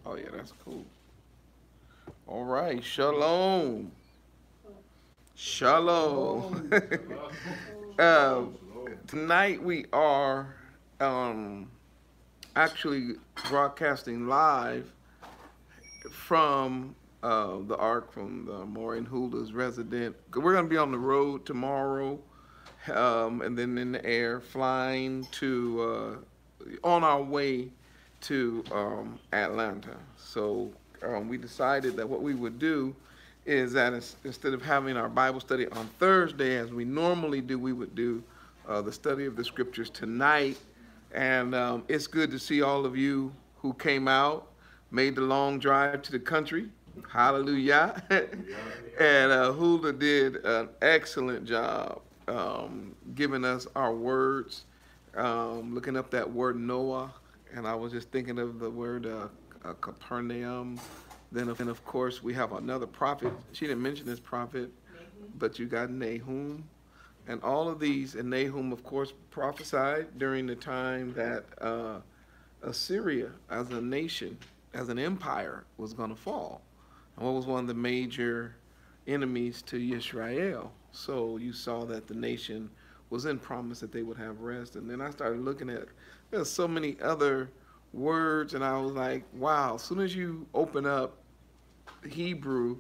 Oh yeah, that's cool. All right, shalom, shalom. uh, Tonight we are um, actually broadcasting live from the Ark, from the Maureen Hula's resident. We're going to be on the road tomorrow, and then in the air, flying to on our way to Atlanta. So we decided that what we would do is that instead of having our Bible study on Thursday as we normally do, we would do the study of the scriptures tonight. And it's good to see all of you who came out, made the long drive to the country. Hallelujah. And Hula did an excellent job giving us our words, looking up that word Noah. And I was just thinking of the word Capernaum. Then, of course, we have another prophet. She didn't mention this prophet, but you got Nahum. And all of these, and Nahum, of course, prophesied during the time that Assyria, as a nation, as an empire, was going to fall. And what was one of the major enemies to Israel? So you saw that the nation was in promise that they would have rest. And then I started looking at, there's so many other words, and I was like, wow, as soon as you open up Hebrew,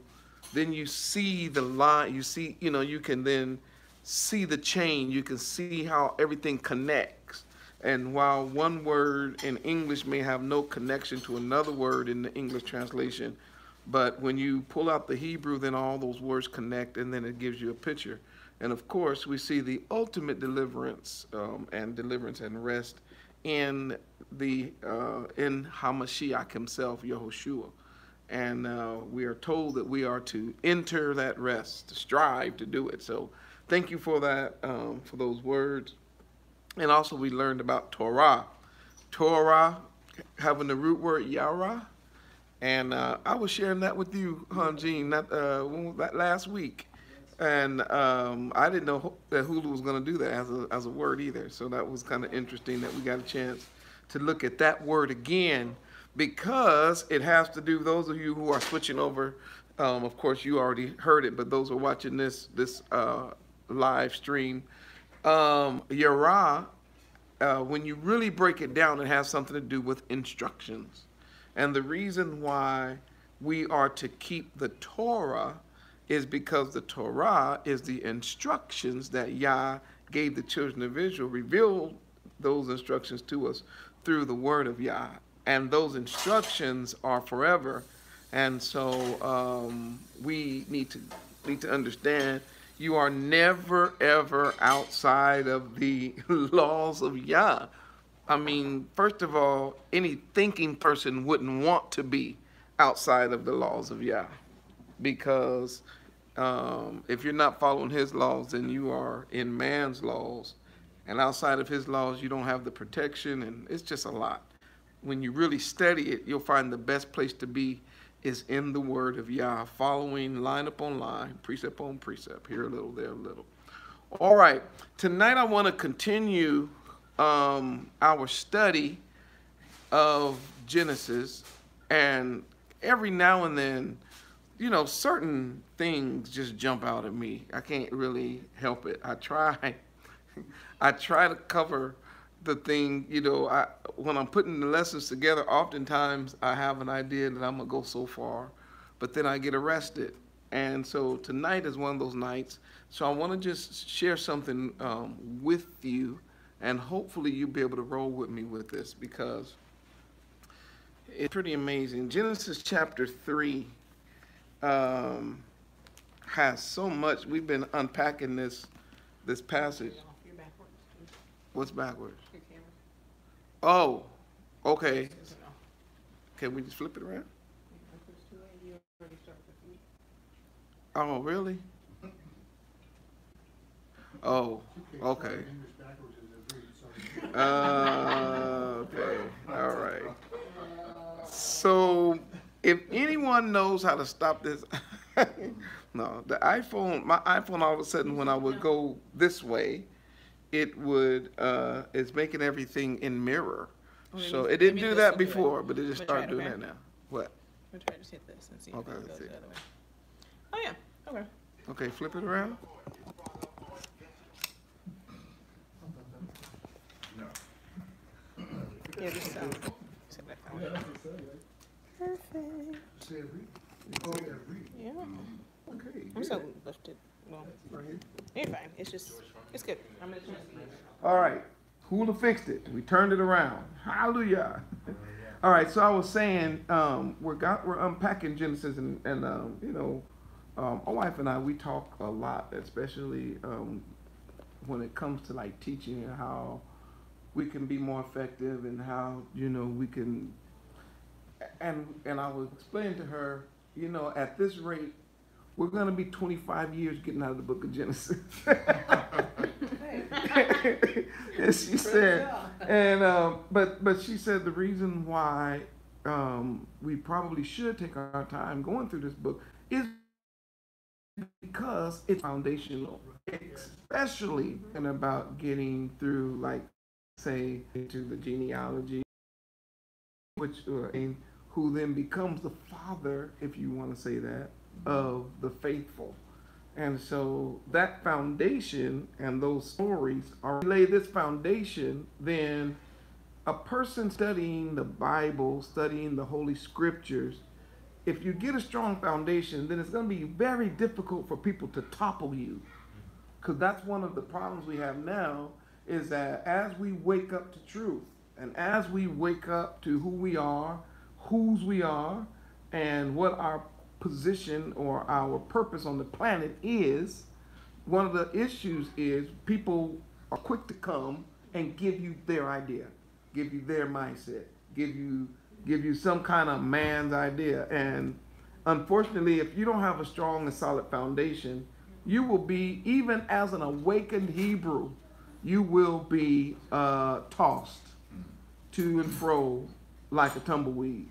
then you see the line, you see, you can then see the chain, you can see how everything connects. And while one word in English may have no connection to another word in the English translation, but when you pull out the Hebrew, then all those words connect, and then it gives you a picture. And of course, we see the ultimate deliverance and rest in in Hamashiach himself, Yehoshua. And we are told that we are to enter that rest, to strive to do it. So thank you for that, for those words. And also we learned about Torah. Torah having the root word Yara. And I was sharing that with you, Jean, that last week. And I didn't know that Hulu was going to do that as a word either. So that was kind of interesting that we got a chance to look at that word again, because it has to do, those of you who are switching over, of course you already heard it, but those who are watching this live stream, Yara, when you really break it down, it has something to do with instructions. And the reason why we are to keep the Torah is because the Torah is the instructions that Yah gave the children of Israel, revealed those instructions to us through the word of Yah. And those instructions are forever. And so we need to understand you are never, ever outside of the laws of Yah. I mean, first of all, any thinking person wouldn't want to be outside of the laws of Yah, because if you're not following his laws, then you are in man's laws, and outside of his laws you don't have the protection, and it's just a lot. When you really study it, you'll find the best place to be is in the word of Yah, following line upon line, precept on precept, here a little, there a little. All right, tonight I want to continue our study of Genesis, and every now and then, certain things just jump out at me. I can't really help it. I try to cover the thing, when I'm putting the lessons together, oftentimes I have an idea that I'm gonna go so far, but then I get arrested. And so tonight is one of those nights. So I want to just share something with you, and hopefully you'll be able to roll with me with this, because it's pretty amazing. Genesis chapter 3 has so much. We've been unpacking this passage. You're backwards. What's backwards? Your camera. Oh, okay. Can we just flip it around? Oh, really? Oh, okay. Okay, all right. So, if anyone knows how to stop this, no, my iPhone all of a sudden when I would go this way, it would, it's making everything in mirror. So it didn't do that before, but it just started doing that now. What? We'll try to just hit this and see if Okay, it let's goes see. the other way. Oh yeah. Okay. Okay, flip it around. Yeah, just see if I found it. Perfect. Yeah. Okay. I'm so lifted. Well, Right here. you're fine. It's just, it's good. I'm gonna just. All right. Who'd have fixed it? We turned it around. Hallelujah. All right. So I was saying, we're unpacking Genesis, and you know, my wife and I, we talk a lot, especially when it comes to like teaching and how we can be more effective and how, you know, we can. And I was explaining to her, you know, at this rate, we're going to be 25 years getting out of the book of Genesis. And she said, but she said the reason why we probably should take our time going through this book is because it's foundational, especially and about getting through, like, say, into the genealogy, which who then becomes the father, if you want to say that, of the faithful. And so that foundation and those stories are lay this foundation, then a person studying the Bible, studying the Holy Scriptures, if you get a strong foundation, then it's going to be very difficult for people to topple you. Because that's one of the problems we have now, is that as we wake up to truth, and as we wake up to who we are, whose we are, and what our position or our purpose on the planet is, one of the issues is people are quick to come and give you their idea, give you their mindset, give you some kind of man's idea. And unfortunately, if you don't have a strong and solid foundation, you will be, even as an awakened Hebrew, you will be tossed to and fro like a tumbleweed.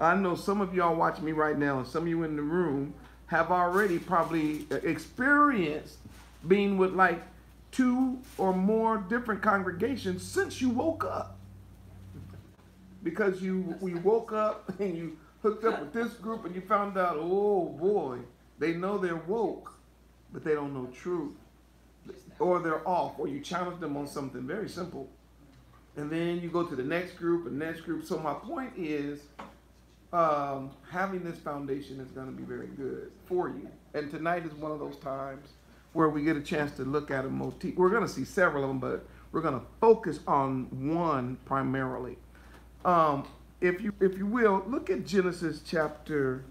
I know some of y'all watching me right now, and some of you in the room have already probably experienced being with like 2 or more different congregations since you woke up. Because we woke up and you hooked up with this group and you found out, oh boy, they know they're woke, but they don't know truth. Or they're off, or you challenge them on something very simple. And then you go to the next group and next group. So my point is, having this foundation is going to be very good for you. And tonight is one of those times where we get a chance to look at a motif. We're going to see several of them, but we're going to focus on one primarily. If you will, look at Genesis chapter.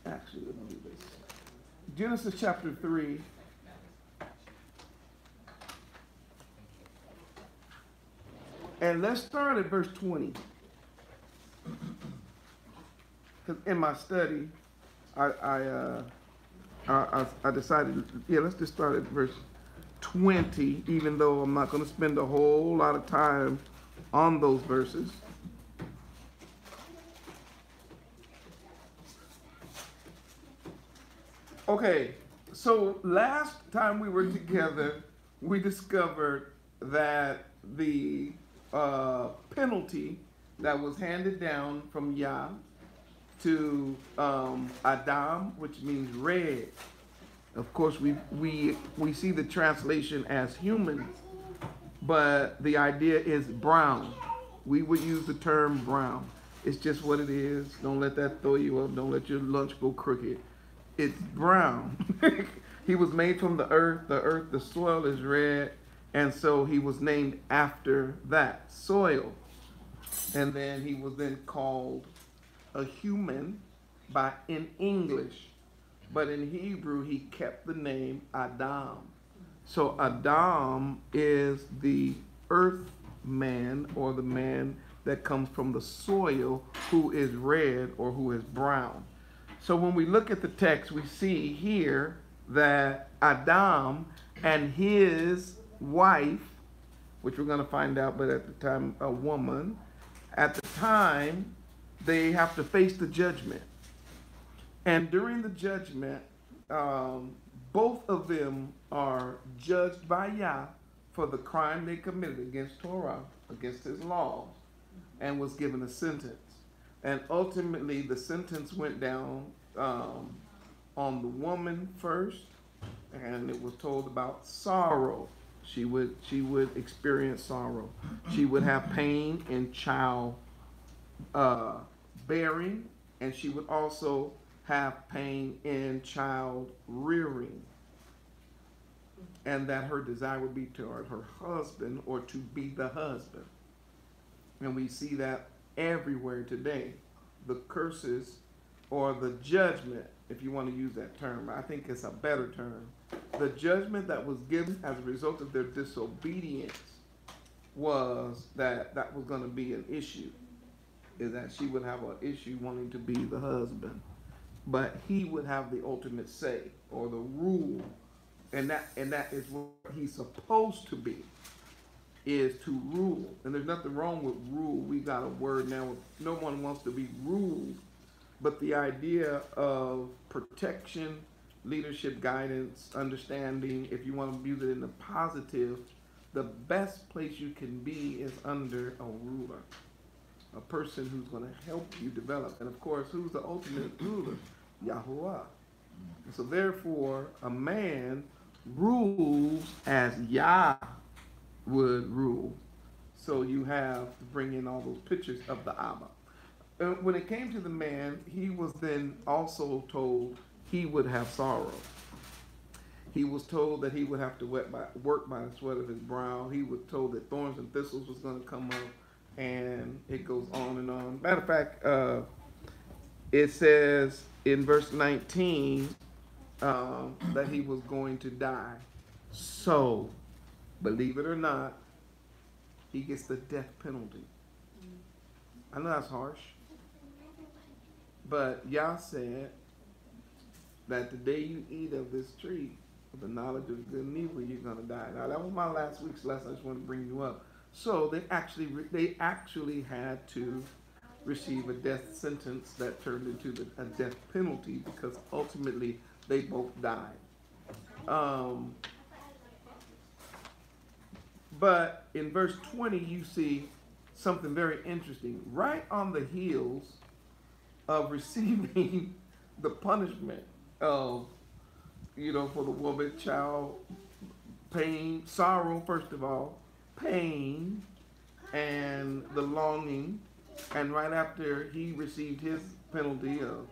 Actually, let me do this. Genesis chapter 3. And let's start at verse 20. Because in my study, I decided, let's just start at verse 20, even though I'm not going to spend a whole lot of time on those verses. Okay, so last time we were together, we discovered that the penalty that was handed down from Yah to Adam, which means red. Of course, we see the translation as human, but the idea is brown. We would use the term brown. It's just what it is. Don't let that throw you up. Don't let your lunch go crooked. It's brown. He was made from the earth. The soil is red. And so he was named after that soil. And then he was then called a human in English. But in Hebrew, he kept the name Adam. So Adam is the earth man, or the man that comes from the soil, who is red or who is brown. So when we look at the text, we see here that Adam and his wife, which we're going to find out, but at the time a woman, at the time they have to face the judgment. And during the judgment, both of them are judged by Yah for the crime they committed against Torah, against his laws. and was given a sentence. And ultimately, the sentence went down on the woman first, and it was told about sorrow. She would experience sorrow. She would have pain in child bearing, and she would also have pain in child rearing, and that her desire would be toward her husband or to be the husband. And we see that everywhere today. The curses or the judgment, if you want to use that term, I think it's a better term. The judgment that was given as a result of their disobedience was that was going to be an issue, is that she would have an issue wanting to be the husband. But he would have the ultimate say or the rule, and that is what he's supposed to be, is to rule. And there's nothing wrong with rule. We got a word now. No one wants to be ruled, but the idea of protection, leadership, guidance, understanding, if you want to use it in the positive, the best place you can be is under a ruler, a person who's going to help you develop. And of course, who's the ultimate ruler? Yahuwah. And so therefore, a man rules as Yah would rule. So you have to bring in all those pictures of the Abba. When it came to the man, he was then also told he would have sorrow. He was told that he would have to work by the sweat of his brow. He was told that thorns and thistles was going to come up, and it goes on and on. Matter of fact, it says in verse 19 that he was going to die. So, believe it or not, he gets the death penalty. I know that's harsh, but Yah said that the day you eat of this tree, of the knowledge of good and evil, you're going to die. Now, that was my last week's lesson. I just want to bring you up. So they actually had to receive a death sentence that turned into a death penalty, because ultimately they both died. But in verse 20, you see something very interesting. Right on the heels of receiving the punishment of, for the woman, child, pain, sorrow, first of all, pain, and the longing, and right after he received his penalty of,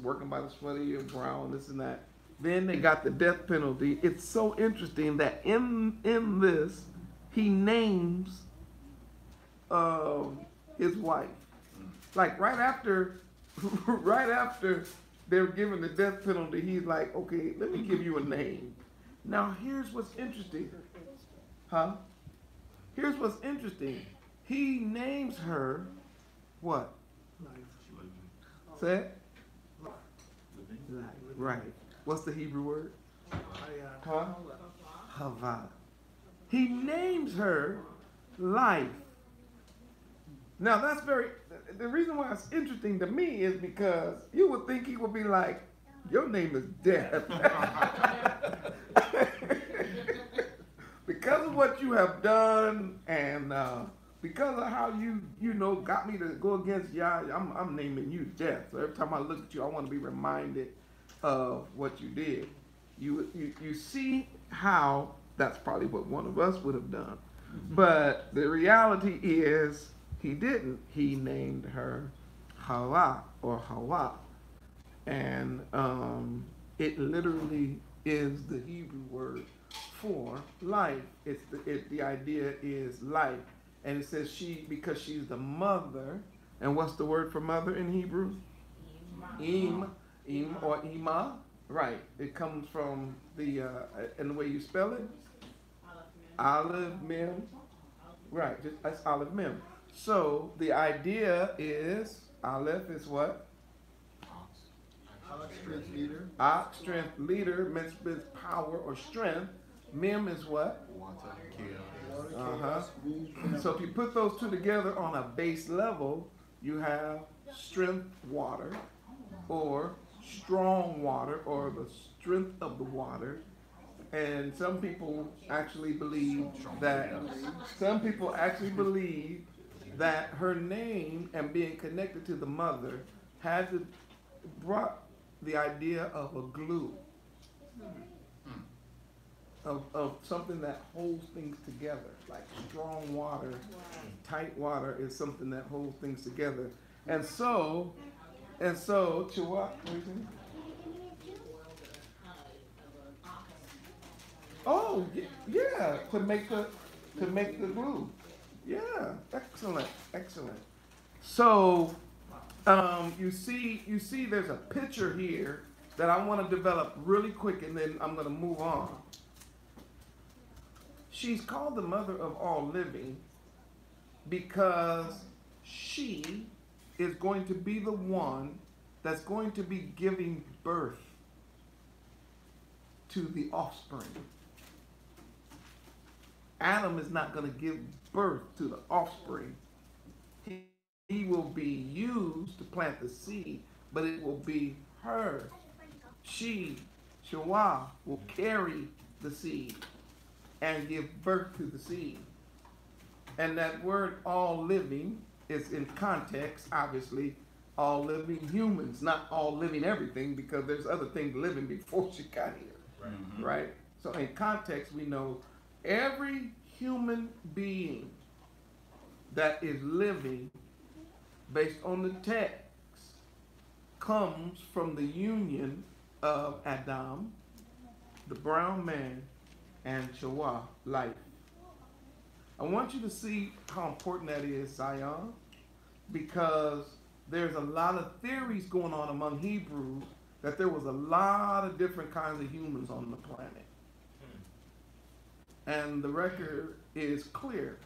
working by the sweat of your brow and this and that, then they got the death penalty. It's so interesting that in this, he names his wife. Like right after they're given the death penalty, he's like, okay, let me give you a name. Now here's what's interesting. Here's what's interesting. He names her what? Say it? Right. What's the Hebrew word? Hava. He names her life. Now that's the reason why it's interesting to me is because you would think he would be like, your name is death. Because of what you have done, and because of how you got me to go against Yah, I'm naming you death. So every time I look at you, I want to be reminded of what you did. You see how that's probably what one of us would have done. But the reality is he didn't. He named her Hawa or Hawa. And it literally is the Hebrew word for life. The idea is life. And it says because she's the mother. And what's the word for mother in Hebrew? Im or Ima. Right. It comes from and the way you spell it? Aleph Mem. Right. That's Aleph Mem. So the idea is, Aleph is what? Strength leader. Strength leader means power or strength. Mem is what? So if you put those two together on a base level, you have strength water, or strong water, or the strength of the water. And some people actually believe that her name and being connected to the mother had to brought the idea of a glue, of something that holds things together, like strong water, tight water is something that holds things together. And so, Chihuahua, oh, yeah, to make the glue. Yeah, excellent, excellent. So, you see, there's a picture here that I want to develop really quick, and then I'm going to move on. She's called the mother of all living because she is going to be the one that's going to be giving birth to the offspring. Adam is not going to give birth to the offspring. He will be used to plant the seed, but it will be her. She, Shawah, will carry the seed and give birth to the seed. And that word all living is in context, obviously, all living humans, not all living everything, because there's other things living before she got here, right? So in context, we know every human being that is living based on the text comes from the union of Adam, the brown man, and Shawah, life. I want you to see how important that is, Zion, because there's a lot of theories going on among Hebrews that there was a lot of different kinds of humans on the planet. And the record is clear.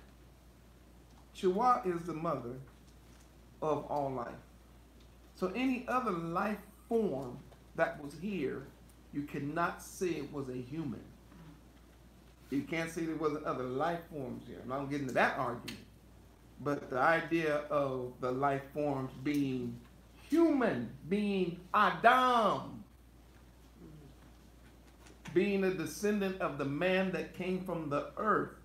Shawah is the mother of all life. So any other life form that was here, you cannot say it was a human. You can't say there wasn't other life forms here. I'm not getting into that argument. But the idea of the life forms being human, being Adam, being a descendant of the man that came from the earth.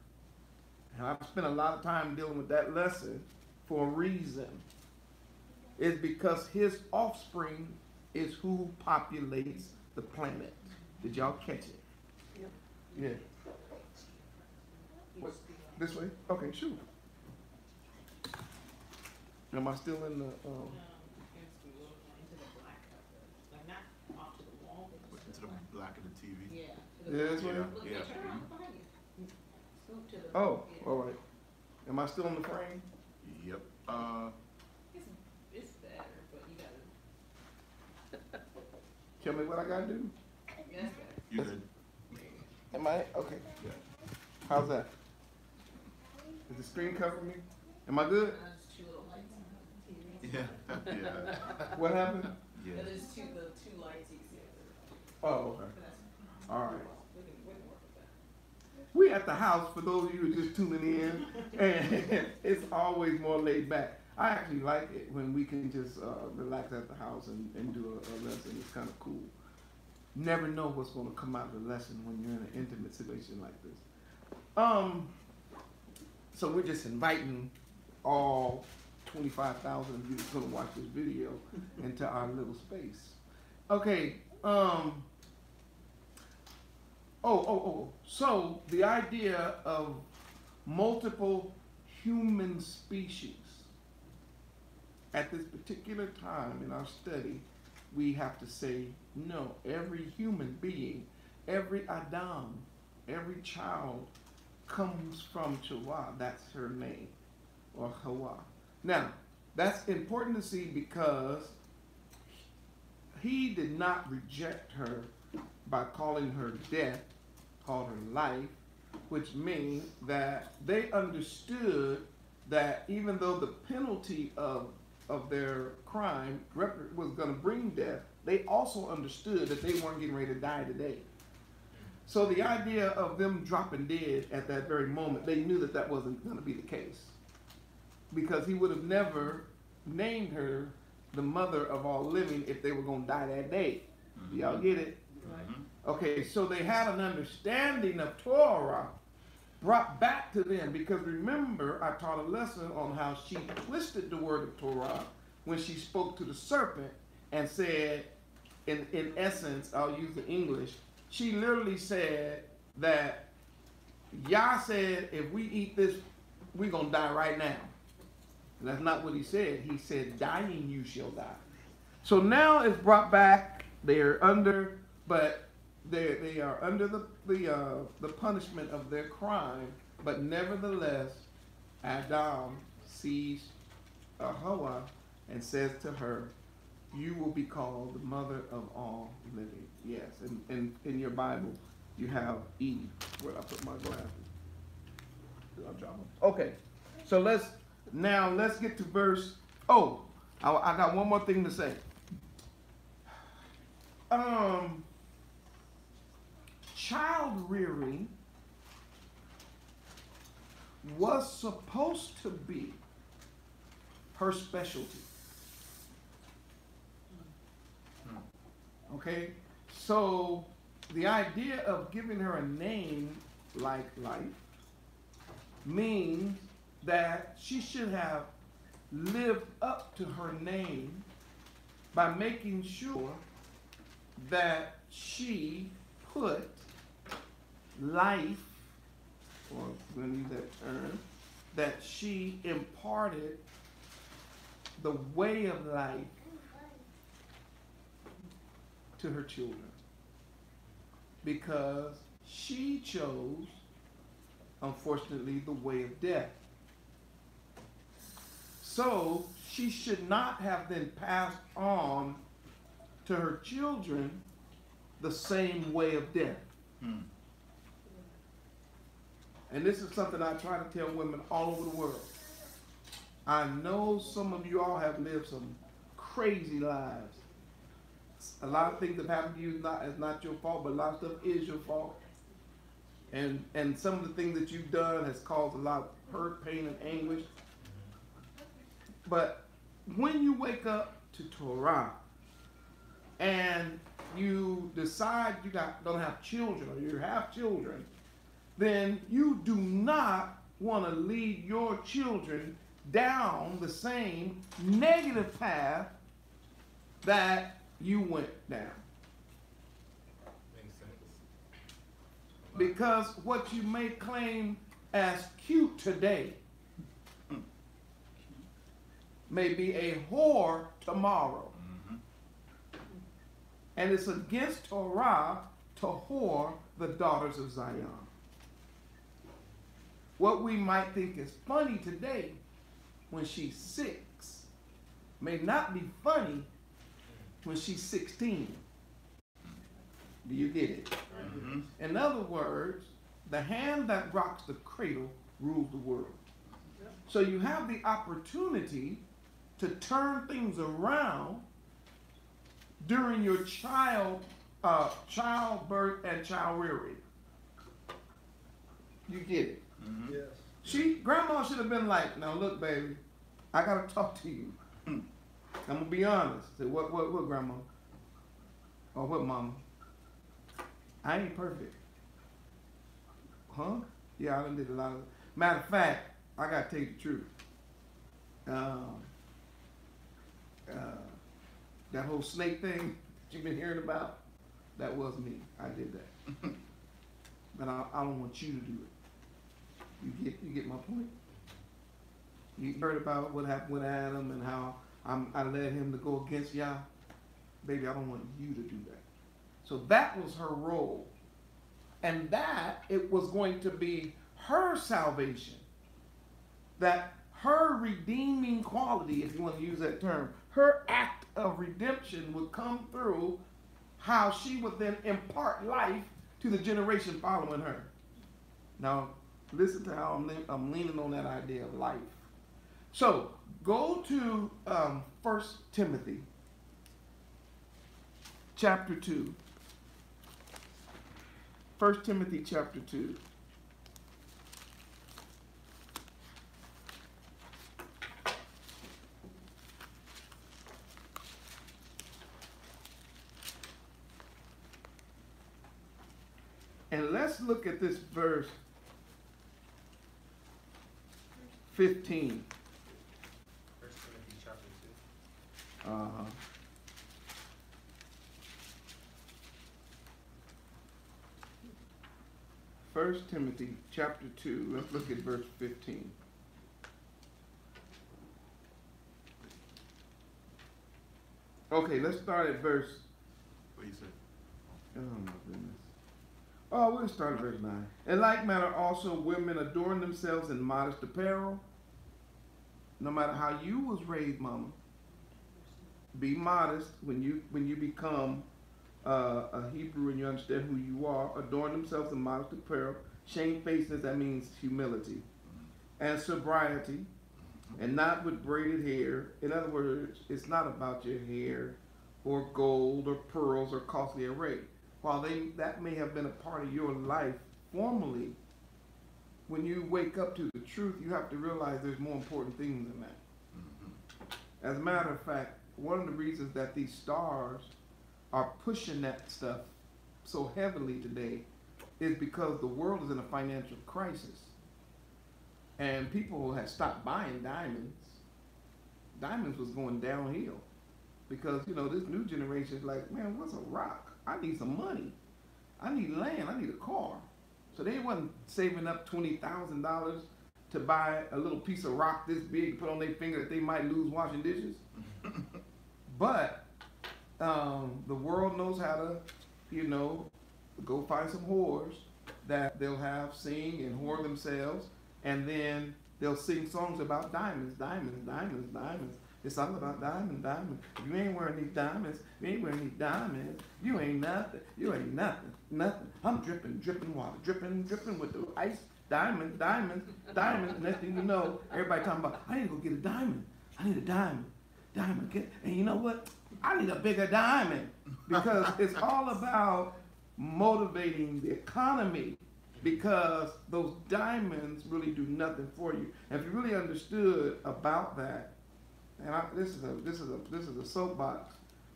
And I've spent a lot of time dealing with that lesson for a reason. It's because his offspring is who populates the planet. Did y'all catch it? Yep. Yeah. What, this way? Okay, shoot. Am I still in the? Into the black, like not off to the wall, but into the black of the TV. Yeah. Yeah, this way? Yeah. Turn around behind you. Scoot to the. Oh, yeah. all right. Am I still in the frame? Yep. It's better, but you gotta. Tell me what I gotta do. Yeah, that's better. You good? Am I okay? Yeah. How's that? Is the screen covering me? Am I good? There's two little lights on the TV. Yeah. Yeah. What happened? Yeah. Yeah, there's the two lights you can see. Oh, okay. But that's, All right. we can work with that. We at the house for those of you who are just tuning in, and it's always more laid back. I actually like it when we can just relax at the house and do a lesson. It's kind of cool. Never know what's going to come out of the lesson when you're in an intimate situation like this. So we're just inviting all 25,000 of you that's going to watch this video into our little space. Okay. So the idea of multiple human species. At this particular time in our study, we have to say, no, every human being, every Adam, every child comes from Chawah. That's her name, or Hawa. Now, that's important to see because he did not reject her by calling her death, called her life, which means that they understood that even though the penalty of their crime was going to bring death, they also understood that they weren't getting ready to die today. So the idea of them dropping dead at that very moment, they knew that that wasn't going to be the case. Because he would have never named her the mother of all living if they were going to die that day. Do y'all get it? Okay, so they had an understanding of Torah, brought back to them, because remember, I taught a lesson on how she twisted the word of Torah when she spoke to the serpent and said, in essence, I'll use the English, she literally said that Yah said, if we eat this, we're going to die right now. And that's not what he said. He said, dying you shall die. So now it's brought back. They're under, but they are under the punishment of their crime. But nevertheless, Adam sees Hawa and says to her, you will be called the mother of all living. Yes, and in your Bible, you have Eve. Where I put my glasses? I'll drop them. Okay, so let's get to verse. Oh, I got one more thing to say. Child rearing was supposed to be her specialty. Okay, so the idea of giving her a name like life means that she should have lived up to her name by making sure that she put life, or we're going to use that term, that she imparted the way of life to her children, because she chose, unfortunately, the way of death. So she should not have then passed on to her children the same way of death. And this is something I try to tell women all over the world. I know some of you all have lived some crazy lives. A lot of things that happened to you is not your fault, but a lot of stuff is your fault. And some of the things that you've done has caused a lot of hurt, pain, and anguish. But when you wake up to Torah and you decide you don't have children, or you have children, then you do not want to lead your children down the same negative path that you went down. Makes sense. Because what you may claim as cute today may be a whore tomorrow. And it's against Torah to whore the daughters of Zion. What we might think is funny today when she's 6 may not be funny when she's 16. Do you get it? In other words, the hand that rocks the cradle rules the world. So you have the opportunity to turn things around during your childbirth and child rearing. You get it? Yes. Grandma should have been like, now look, baby, I gotta talk to you. I'm gonna be honest. Say, what, grandma? Or what, mama? I ain't perfect. Huh? Yeah, I done did a lot of. Matter of fact, I gotta tell you the truth. That whole snake thing that you've been hearing about, that was me. I did that. But I don't want you to do it. You get my point? You heard about what happened with Adam and how I led him to go against Yah? Baby, I don't want you to do that. So that was her role. And that it was going to be her salvation. That her redeeming quality, if you want to use that term, her act of redemption would come through how she would then impart life to the generation following her. Now, listen to how I'm leaning on that idea of life. So, go to 1 Timothy chapter 2. 1 Timothy chapter 2. And let's look at this verse 15. 1 Timothy chapter 2. Uh-huh. First Timothy chapter 2. Let's look at verse 15. Okay, let's start at verse. What you say? Oh my goodness. Oh, we'll start at verse 9. In like manner also women adorn themselves in modest apparel. No matter how you was raised, mama. Be modest when you become a Hebrew and you understand who you are. Adorn themselves in modest apparel. Shamefacedness, that means humility. And sobriety. And not with braided hair. In other words, it's not about your hair or gold or pearls or costly array. While that may have been a part of your life formerly, when you wake up to the truth, you have to realize there's more important things than that. As a matter of fact, one of the reasons that these stars are pushing that stuff so heavily today is because the world is in a financial crisis. And people have stopped buying diamonds. Diamonds was going downhill. Because, this new generation is like, man, what's a rock? I need some money. I need land. I need a car. So they wasn't saving up $20,000 to buy a little piece of rock this big to put on their finger that they might lose washing dishes. But the world knows how to, go find some whores that they'll have sing and whore themselves. And then they'll sing songs about diamonds, diamonds, diamonds, diamonds. It's all about diamonds, diamonds. If you ain't wearing these diamonds, you ain't wearing these diamonds, you ain't nothing. You ain't nothing, nothing. I'm dripping, dripping water, dripping, dripping with the ice. Diamonds, diamonds, diamonds. Next thing you know, everybody talking about, I need to go get a diamond. I need a diamond. Diamond. And you know what? I need a bigger diamond. Because it's all about motivating the economy. Because those diamonds really do nothing for you. And if you really understood about that, and this is a soapbox,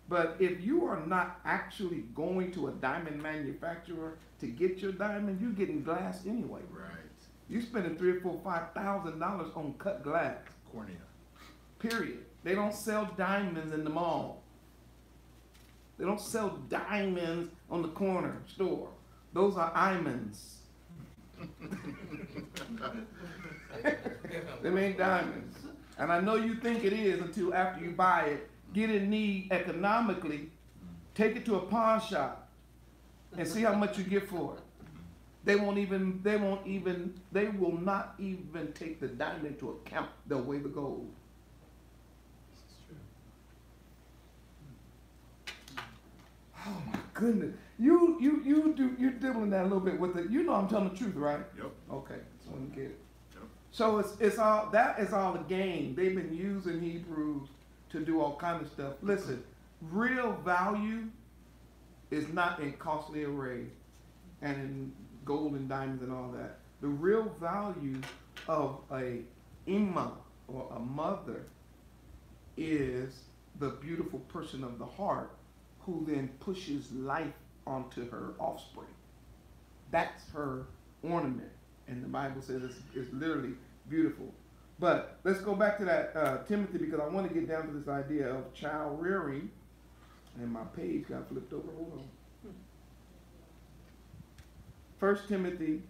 but if you are not actually going to a diamond manufacturer to get your diamond, you're getting glass anyway. Right. You're spending $3,000, $4,000, $5,000 on cut glass. Cornea. Period. They don't sell diamonds in the mall. They don't sell diamonds on the corner store. Those are diamonds. Them ain't diamonds. And I know you think it is until after you buy it, get in need economically, take it to a pawn shop and see how much you get for it. They will not even take the diamond into account. They'll weigh the gold. This is true. Oh my goodness. You're dibbling that a little bit with it. You know I'm telling the truth, right? Yep. Okay, so let me get it. Yep. So it's all that is all a game. They've been using Hebrews to do all kind of stuff. Listen, real value is not in costly array and in gold and diamonds and all that. The real value of a imma or a mother is the beautiful person of the heart who then pushes life onto her offspring. That's her ornament. And the Bible says it's literally beautiful. But let's go back to that Timothy, because I want to get down to this idea of child rearing. And my page got flipped over. Hold on. 1 Timothy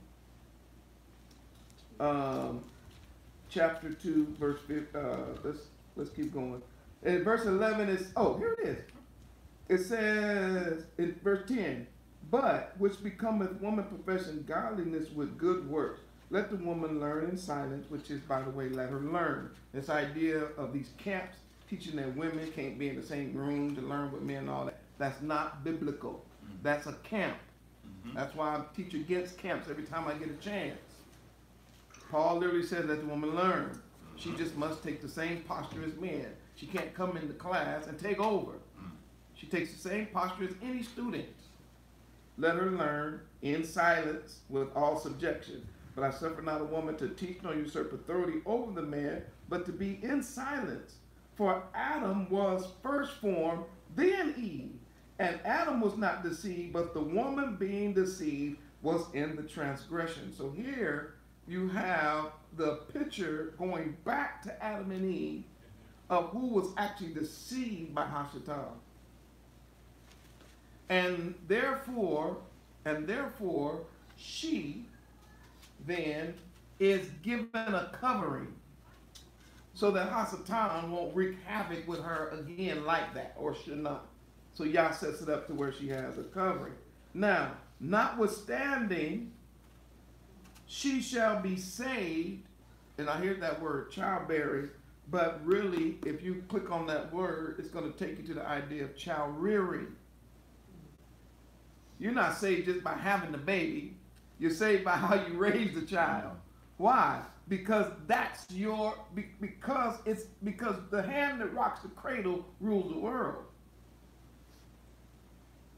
chapter 2, verse 5. Let's keep going. And verse 11 is, here it is. It says in verse 10, but which becometh woman profession godliness with good works. Let the woman learn in silence, which is, by the way, let her learn. This idea of these camps teaching that women can't be in the same room to learn with men and all that, that's not biblical. That's a camp. That's why I teach against camps every time I get a chance. Paul literally says let the woman learn. She just must take the same posture as men. She can't come into class and take over. She takes the same posture as any student. Let her learn in silence with all subjection. But I suffer not a woman to teach nor usurp authority over the man, but to be in silence. For Adam was first formed, then Eve. And Adam was not deceived, but the woman being deceived was in the transgression. So here, you have the picture going back to Adam and Eve of who was actually deceived by Hashatan. And therefore, she then is given a covering so that Hasatan won't wreak havoc with her again like that, or should not. So Yah sets it up to where she has a covering. Now, notwithstanding, she shall be saved, and I hear that word childbearing, but really, if you click on that word, it's going to take you to the idea of child rearing. You're not saved just by having the baby. You're saved by how you raise the child. Why? Because that's because the hand that rocks the cradle rules the world.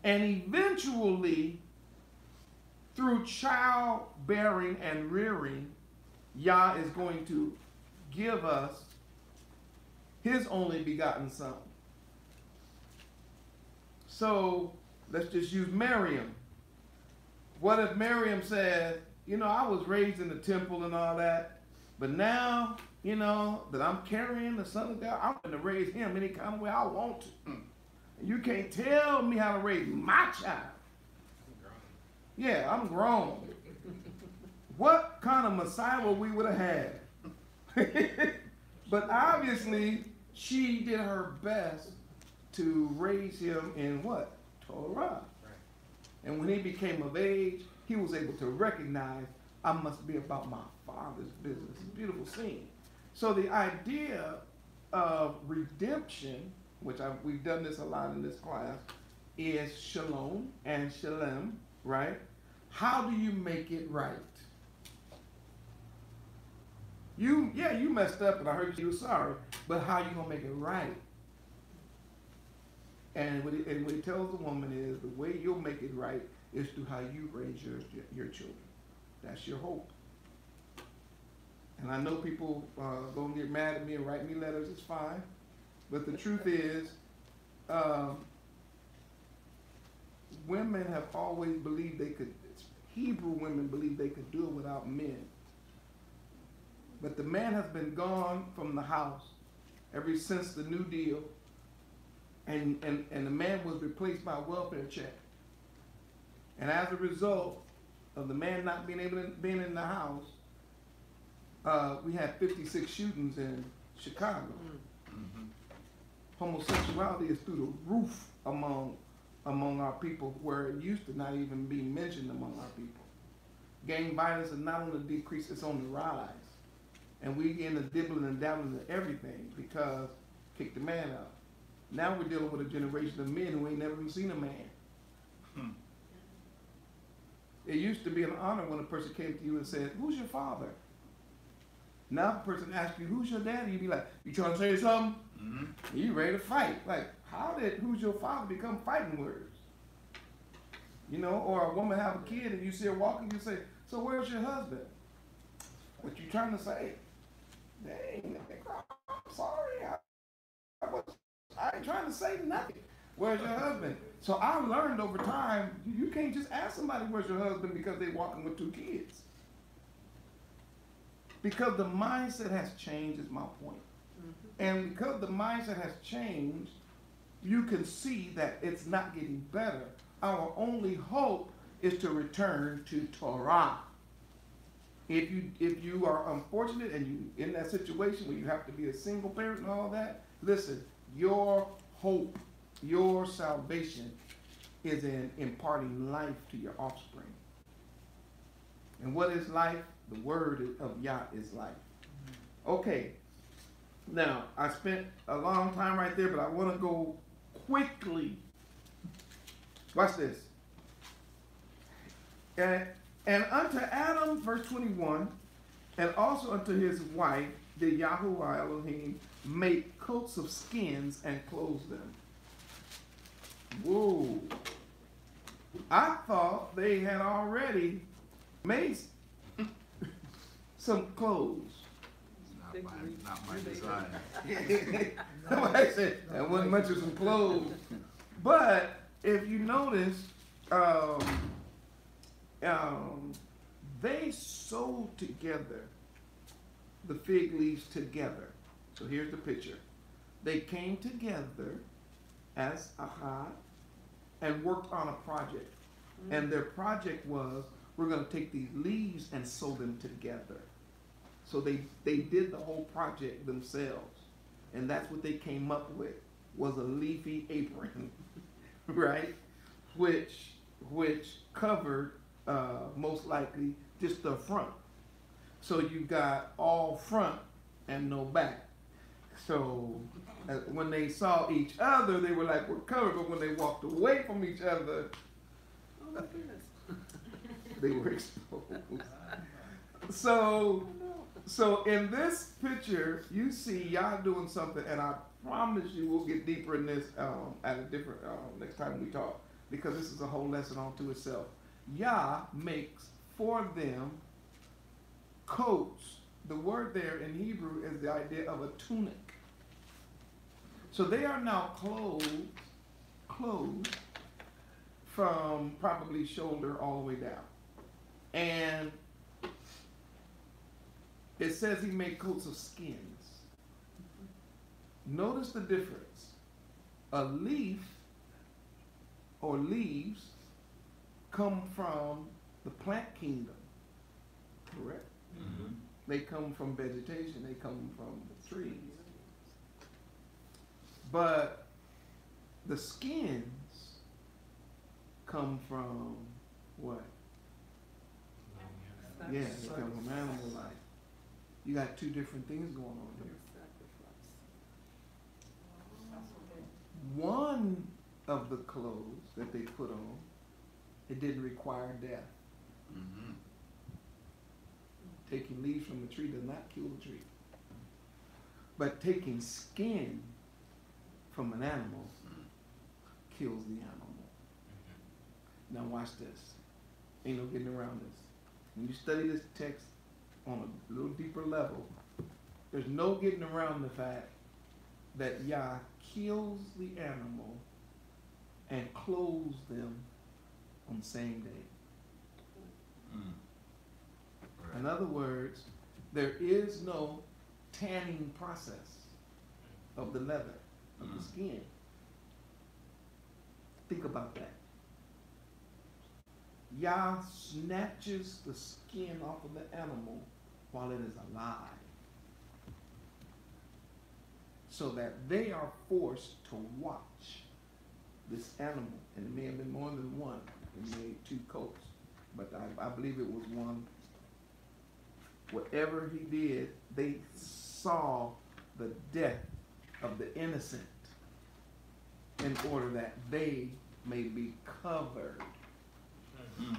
And eventually, through childbearing and rearing, Yah is going to give us his only begotten son. So let's just use Miriam. What if Miriam said, you know, I was raised in the temple and all that, but now, you know, that I'm carrying the Son of God, I'm going to raise him any kind of way I want to. You can't tell me how to raise my child. Yeah, I'm grown. What kind of Messiah we would have had? But obviously, she did her best to raise him in what? Torah. And when he became of age, he was able to recognize, I must be about my Father's business. It's a beautiful scene. So the idea of redemption, which we've done this a lot in this class, is shalom and shalem, right? How do you make it right? You messed up and I heard you were sorry, but how are you going to make it right? And what he tells the woman is the way you'll make it right is through how you raise your children. That's your hope. And I know people going to get mad at me and write me letters. It's fine. But the truth is, women have always believed they could, Hebrew women believed they could do it without men. But the man has been gone from the house ever since the New Deal. And the man was replaced by a welfare check. And as a result of the man not being able to be in the house, we had 56 shootings in Chicago. Mm-hmm. Homosexuality is through the roof among our people, where it used to not even be mentioned among our people. Gang violence is not on the decrease, it's on the rise. And we end up dibbling and dabbling in everything because kick the man out. Now we're dealing with a generation of men who ain't never even seen a man. It used to be an honor when a person came to you and said, who's your father? Now if a person asks you, who's your daddy? You'd be like, you trying to say something? Mm-hmm. You ready to fight. Like, how did who's your father become fighting words? You know, or a woman have a kid and you see her walking, you say, so where's your husband? What you trying to say? Dang, I'm sorry. I ain't trying to say nothing. Where's your husband? So I learned over time, you can't just ask somebody where's your husband because they're walking with 2 kids. Because the mindset has changed is my point. Mm-hmm. And because the mindset has changed, you can see that it's not getting better. Our only hope is to return to Torah. If you are unfortunate and you in that situation where you have to be a single parent and all that, listen, your hope, your salvation is in imparting life to your offspring. And what is life? The word of Yah is life. Okay. Now, I spent a long time right there, but I want to go quickly. Watch this. And unto Adam, verse 21, and also unto his wife, did Yahuwah Elohim make coats of skins and clothe them. Whoa. I thought they had already made some clothes. Not my design. Somebody said that wasn't much of some clothes. But if you notice, they sewed together the fig leaves together. So here's the picture. They came together as Ahad and worked on a project. And their project was, we're going to take these leaves and sew them together. So they did the whole project themselves. And that's what they came up with, was a leafy apron, right? Which covered, most likely, just the front. So you got all front and no back. So when they saw each other, they were like, we're covered. But when they walked away from each other, Oh my goodness. they were exposed. So in this picture, you see Yah doing something, and I promise you we'll get deeper in this at a different next time we talk, because this is a whole lesson unto itself. Yah makes for them coats. The word there in Hebrew is the idea of a tunic. So they are now clothed from probably shoulder all the way down. And it says he made coats of skins. Notice the difference. A leaf or leaves come from the plant kingdom, correct? Mm-hmm. They come from vegetation, they come from the trees. But the skins come from what? Yeah, they come from animal life. You got two different things going on here. One of the clothes that they put on, it didn't require death. Mm-hmm. Taking leaves from the tree does not kill the tree. But taking skin from an animal kills the animal. Now watch this. Ain't no getting around this. When you study this text on a little deeper level, there's no getting around the fact that Yah kills the animal and clothes them on the same day. Mm. Right. In other words, there is no tanning process of the leather, of the skin. Think about that. Yah snatches the skin off of the animal while it is alive, so that they are forced to watch this animal. And it may have been more than one. It made two coats, but I believe it was one. Whatever he did, they saw the death of the innocent in order that they may be covered. Mm.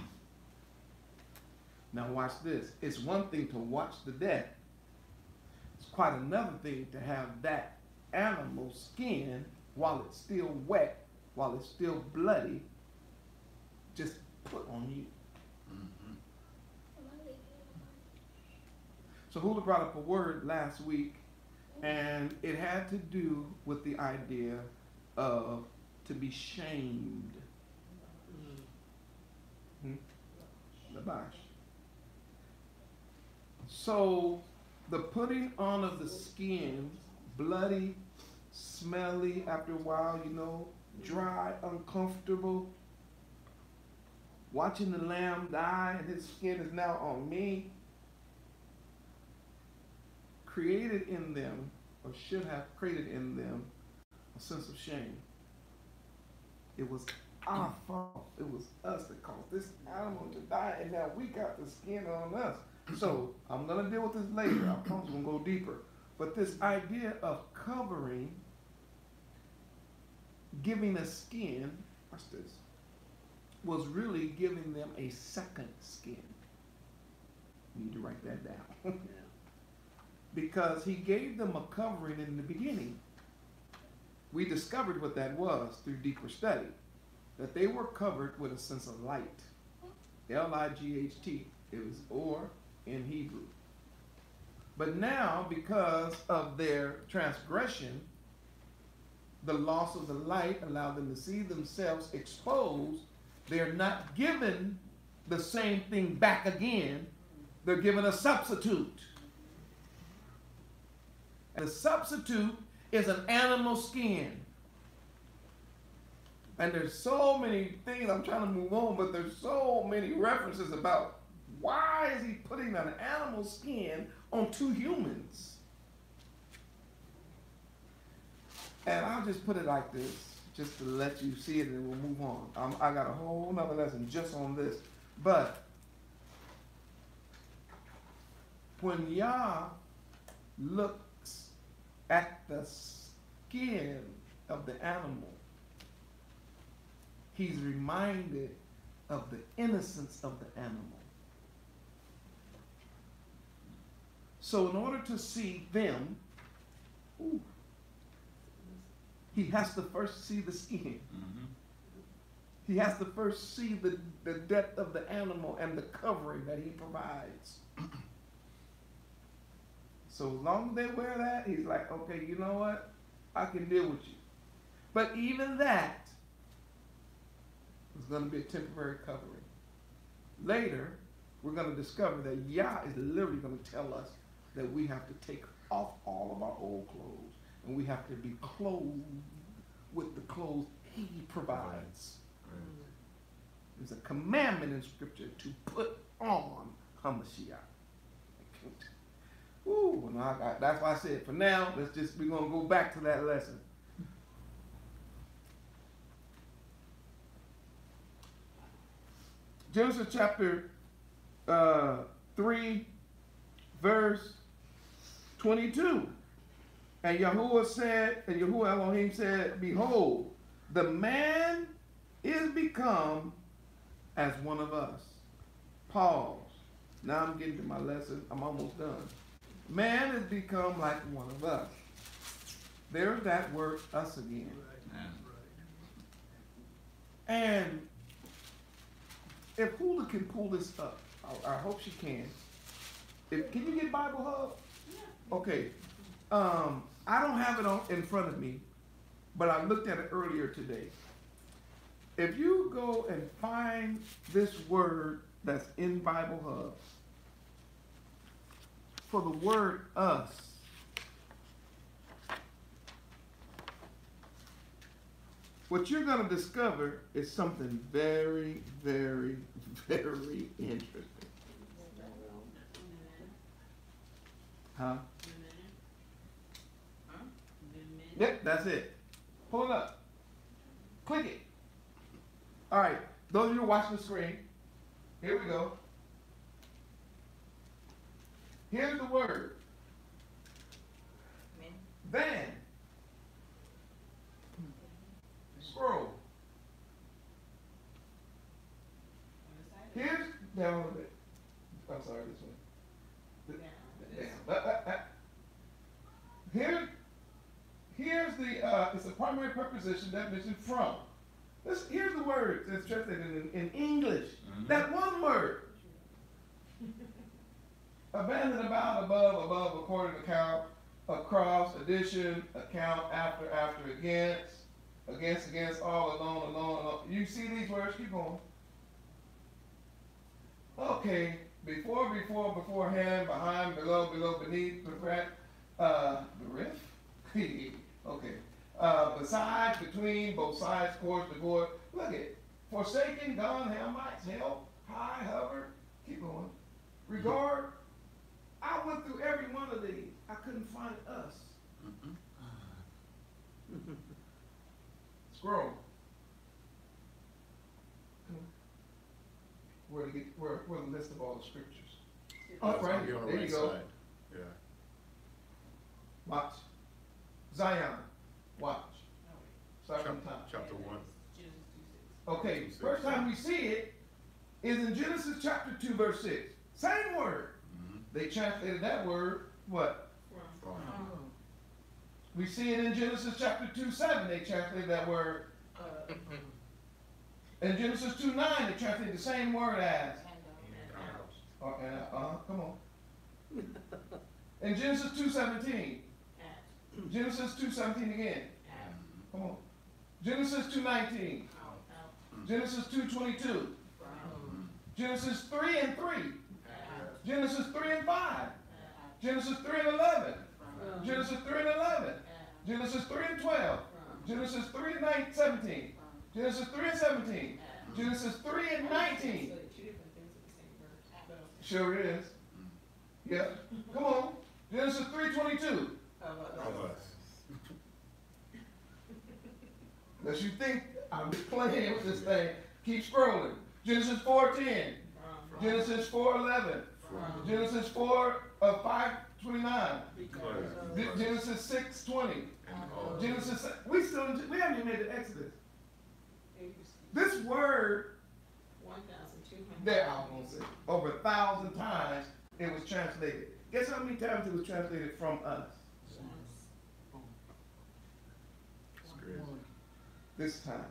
Now watch this. It's one thing to watch the death. It's quite another thing to have that animal skin, while it's still wet, while it's still bloody, just put on you. Mm-hmm. So Hula brought up a word last week, and it had to do with the idea of to be shamed. Labash. So the putting on of the skins, bloody, smelly, after a while, dry, uncomfortable. Watching the lamb die and his skin is now on me. Created in them, or should have created in them, a sense of shame. It was our fault. It was us that caused this animal to die, and now we got the skin on us. So I'm going to deal with this later. I promise we're going to go deeper. But this idea of covering, giving a skin, watch this, was really giving them a second skin. You need to write that down. Because he gave them a covering in the beginning. We discovered what that was through deeper study. That they were covered with a sense of light. L-I-G-H-T. It was or in Hebrew. But now, because of their transgression, the loss of the light allowed them to see themselves exposed. They're not given the same thing back again. They're given a substitute. And the substitute is an animal skin. And there's so many things, I'm trying to move on, but there's so many references about why is he putting an animal skin on two humans? And I'll just put it like this, just to let you see it, and we'll move on. I got a whole nother lesson just on this. But when Yah looks at the skin of the animal, he's reminded of the innocence of the animal. So in order to see them, he has to first see the skin. Mm-hmm. He has to first see the depth of the animal and the covering that he provides. So as long as they wear that, he's like, okay, you know what? I can deal with you. But even that is going to be a temporary covering. Later, we're going to discover that Yah is literally going to tell us that we have to take off all of our old clothes and we have to be clothed with the clothes he provides. Right. There's a commandment in Scripture to put on HaMashiach. Ooh, and that's why I said for now, we're going to go back to that lesson. Genesis chapter 3, verse 22. And Yahuwah said, and Yahuwah Elohim said, behold, the man is become as one of us. Pause. Now I'm getting to my lesson. I'm almost done. Man has become like one of us. There's that word, us again. And if Hula can pull this up, I hope she can. Can you get Bible Hub? Yeah. Okay. I don't have it in front of me, but I looked at it earlier today. If you go and find this word that's in Bible Hub, for the word us, what you're going to discover is something very, very, very interesting. Huh? Yep, that's it. Pull it up. Click it. All right, those of you watching the screen, here we go. Here's the word. Then. Scroll. Here's down a little bit. I'm sorry, this one. Down. Here's the it's a primary preposition definition from. Here's the word that's translated in English. Mm-hmm. That one word. Abandon, about, above, according to count, across, addition, account, after, against, all, alone. You see these words? Keep going. Okay. Beforehand, behind, below, beneath, berith. Okay. Beside, between, both sides, course, before. Look at forsaken, gone, Hamites, help, high, hover. Keep going. Regard. I went through every one of these. I couldn't find us. Scroll. Where the list of all the scriptures? Oh, right here. There you go. Side. Yeah. Watch. Zion. Watch. Start from the top. Chapter 1. Okay, first time we see it is in Genesis chapter 2, verse 6. Same word. Mm-hmm. They translated that word, what? From. We see it in Genesis chapter 2:7. They translated that word. In Genesis 2:9, they translated the same word as. Come on. In Genesis 2:17. Genesis 2:17 again. Come on. Genesis 2:19. Genesis 2:22. Genesis 3 and 3. Genesis 3 and 5. Genesis 3 and 11. Genesis 3 and 11. Genesis 3 and 12. Genesis 3 and 17. Genesis 3 and 17. Genesis 3 and 19. Sure is. Yeah. Come on. Genesis 3:22. Of us. Unless you think I'm just playing with this thing, keep scrolling. Genesis 4:10. Genesis 4:11. Genesis 5:29. Genesis 6:20. Genesis. We haven't even made the Exodus. This word 1,200. there, I was gonna say, over 1,000 times it was translated. Guess how many times it was translated from us? That's great. This time.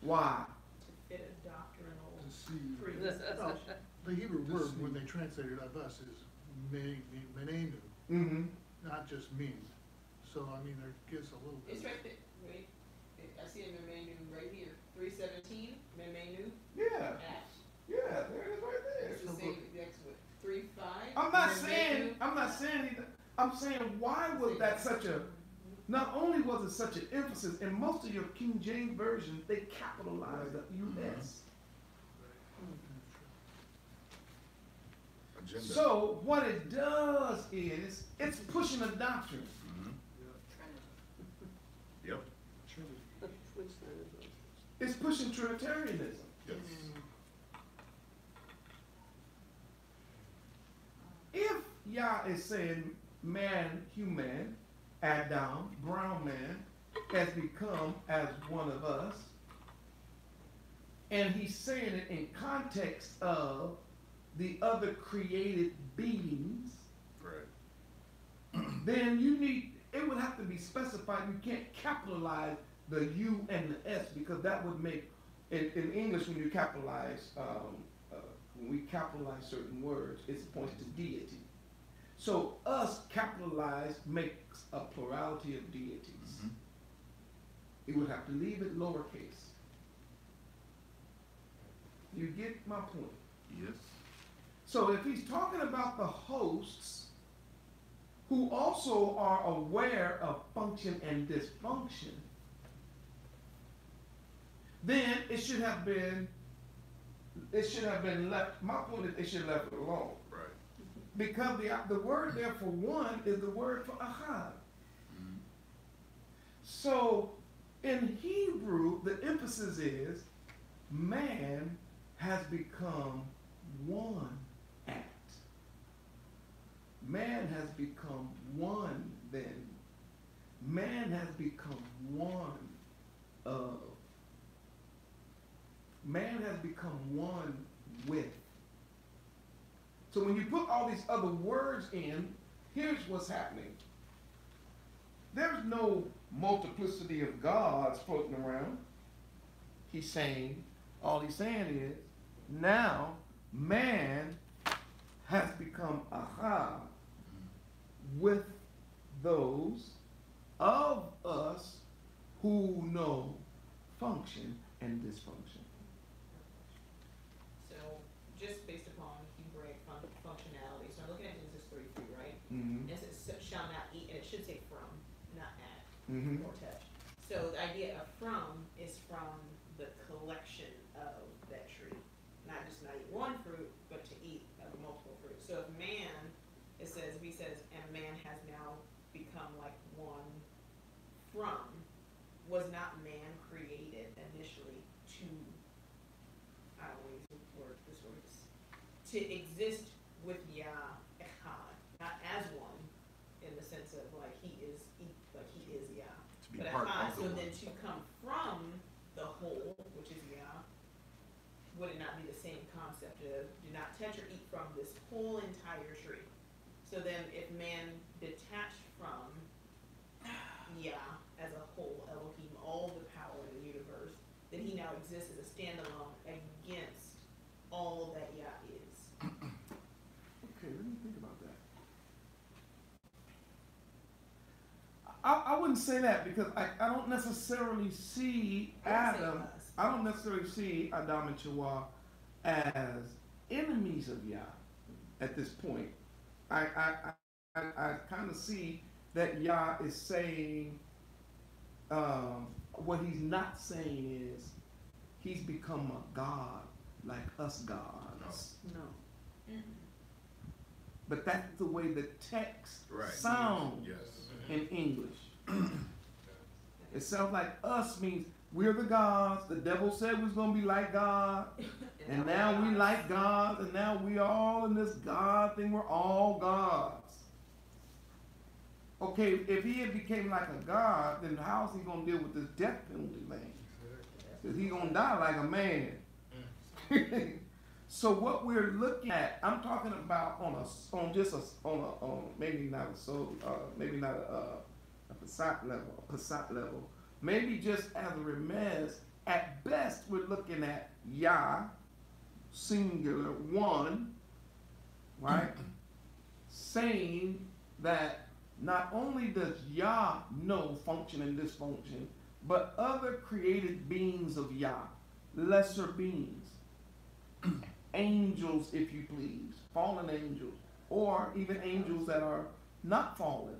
Why? To fit a doctrinal To see. presupposition. The Hebrew word, when they translated of us, is menenu, Mm-hmm. not just mean. So, I mean, there gives a little bit. It's right there, wait, I see a menu right here, 317, menu, Yeah. at. Yeah, there it is right there. It's the same, next one, 3:5. I'm not saying either. I'm saying why was that such a, not only was it such an emphasis, in most of your King James versions, they capitalized the U.S. Agenda. So what it does is, it's pushing a doctrine. Mhm. Yep. It's pushing Trinitarianism. Yes. If Yah is saying man, human, Adam, brown man, has become as one of us, and he's saying it in context of the other created beings, Right. then it would have to be specified. You can't capitalize the U and the S, because that would make, in English, when you capitalize, when we capitalize certain words, it points to deity. So us capitalized makes a plurality of deities. Mhm. It would have to leave it lowercase. You get my point? Yes. So if he's talking about the hosts who also are aware of function and dysfunction, then it should have been left. My point is, they should have left it alone. Right. Because the word there for one is the word for ahad. Mhm. So in Hebrew, the emphasis is man has become one at. Man has become one then. Man has become one of. Man has become one with. So when you put all these other words in, here's what's happening. There's no multiplicity of gods floating around. All he's saying is, now man has become ahad with those of us who know function and dysfunction. So, just based upon Hebraic functionality, so I'm looking at Genesis 33, right? Mm-hmm. It says, shall not eat, and it should say from, not at, Mm-hmm. or touch. So the idea of from is from the collection of that tree. Not just not eat one fruit, but to eat of multiple fruits. So if man, he says, and man has now become like one from, was not man created initially to, I don't want to use this word, to exist with Yah Echad, not as one, in the sense of like he is Yah. To be But part Echad, of so the one. then to come from the whole, which is Yah, would it not be the same concept of do not touch or eat from this whole entire tree? So then if man detached from Yah as a whole, Elohim, all the power in the universe, then he now exists as a standalone against all that Yah is. Okay, let me think about that. I wouldn't say that, because I don't necessarily see I would say Adam. us. I don't necessarily see Adam and Chawah as enemies of Yah at this point. I kind of see that Yah is saying, what he's not saying is he's become a god like us gods. No. But that's the way the text Right. sounds Yes. in English. It sounds like us means we're the gods. The devil said we was going to be like God. And now we like God. And now we all in this God thing. We're all gods. Okay, if he had became like a god, then how's he going to deal with this death penalty thing? Because he's going to die like a man. So what we're looking at, I'm talking about on maybe not a soul, maybe not a Passat level, maybe just as a remez. At best, we're looking at Yah, singular, one, right? Saying that not only does Yah know function and dysfunction, but other created beings of Yah, lesser beings, angels, if you please, fallen angels, or even angels that are not fallen,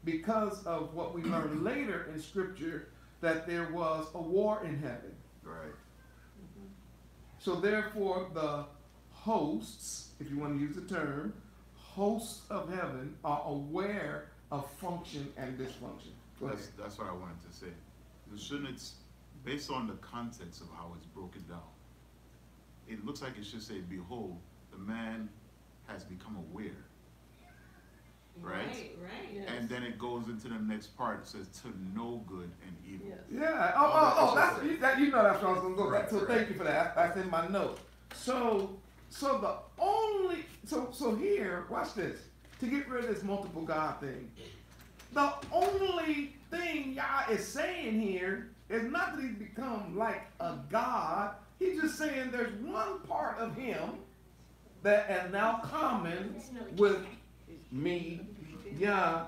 because of what we learn later in Scripture, that there was a war in heaven. Right. So therefore, the hosts, if you want to use the term, hosts of heaven are aware of function and dysfunction. Go ahead. That's what I wanted to say. Shouldn't it's based on the context of how it's broken down? It looks like it should say, "Behold, the man has become aware." Right? Right. Yes. And then it goes into the next part. It says, "To know good and evil." Yes. Yeah. That's That's that's you know that's what I was gonna go back. So Right. thank you for that. That's in my note. So the only so here, watch this. To get rid of this multiple God thing, the only thing Yah is saying here is not that he's become like a God. He's just saying there's one part of him that is now common with me, Yah,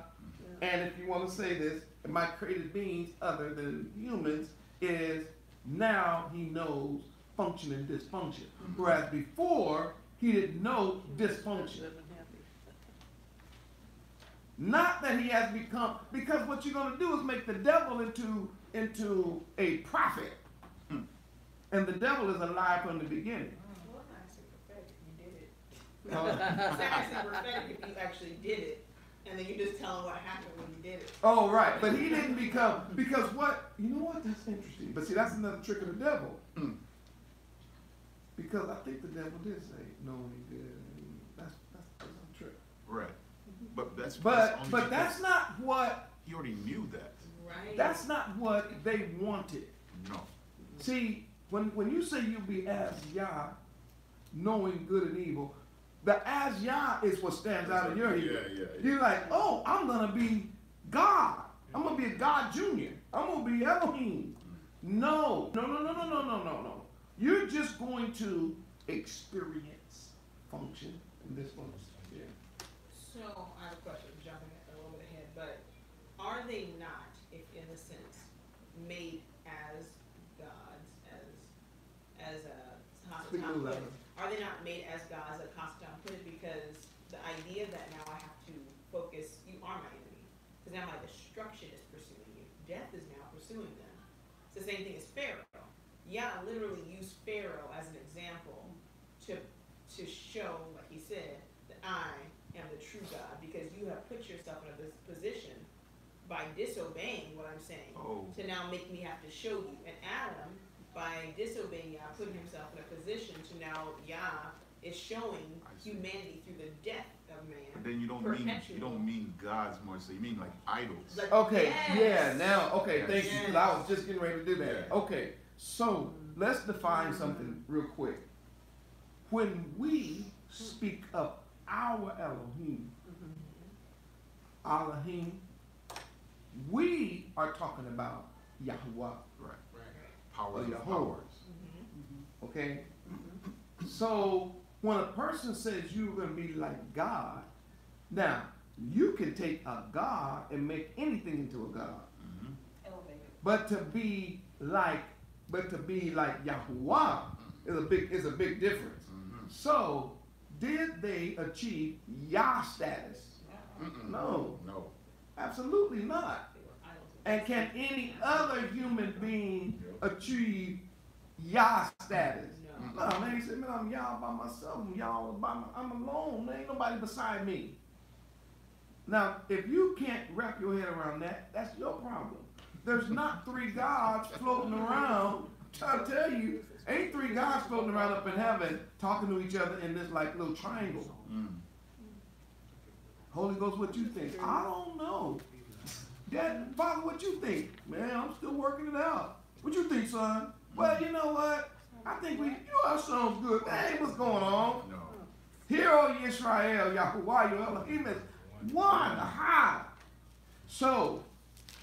and if you want to say this, my created beings other than humans, is now he knows function and dysfunction. Whereas before, he didn't know dysfunction. Not that he has become, because what you're going to do is make the devil into a prophet. And the devil is a lie from the beginning. Well, it's actually prophetic if you did it. It's actually prophetic if you actually did it, and then you just tell him what happened when you did it. Oh, right. But he didn't become, because what, you know what, that's interesting. But see, that's another trick of the devil. Because I think the devil did say, no, he did. That's a trick. Right. But that's But only that's not what, he already knew that. Right. that's not what they wanted. No. See, when you say you'll be as Yah, knowing good and evil, the as Yah is what stands out in your head. Yeah. You're like, oh, I'm going to be God. I'm going to be a God Junior. I'm going to be Elohim. No. You're just going to experience function and dysfunction. Yeah. So I have a question, jumping a little bit ahead, but are they not, if in a sense, made as gods, as Hasatan put it? Are they not made as gods, as Hasatan put it? Because the idea that now I have to focus, you are my enemy, because now my destruction is pursuing you. Death is now pursuing them. It's the same thing as Pharaoh. Yah literally used Pharaoh as an example to show, like he said, that I am the true God, because you have put yourself in a position by disobeying what I'm saying to now make me have to show you. And Adam, by disobeying Yah, putting himself in a position to now Yah is showing humanity through the death of man. But then you don't mean gods more, so you mean like idols. Like, Okay, yes. Thank you, because I was just getting ready to do that. Yeah. Okay, so let's define something real quick. When we speak of our Elohim, we are talking about Yahuwah. Right. Powers Or of Yahweh. powers. Okay? So when a person says you're going to be like God, now you can take a God and make anything into a God. But to be like Yahuwah, is a big difference. So, did they achieve Yah status? No. No. Absolutely not. And can any other human being achieve Yah status? No, man, he said, man, I'm Yah by myself. I'm alone. There ain't nobody beside me. Now, if you can't wrap your head around that, that's your problem. There's not three gods floating around. I'm trying to tell you, ain't three gods floating around up in heaven talking to each other in this like little triangle. Holy Ghost, what you think? I don't know. Dad, Father, what you think? Man, I'm still working it out. What you think, son? Well, you know what? I think our sounds good. That ain't what's going on. No. Hear, O Yisrael, Yahuwah, your Elohim is one. Aha. So,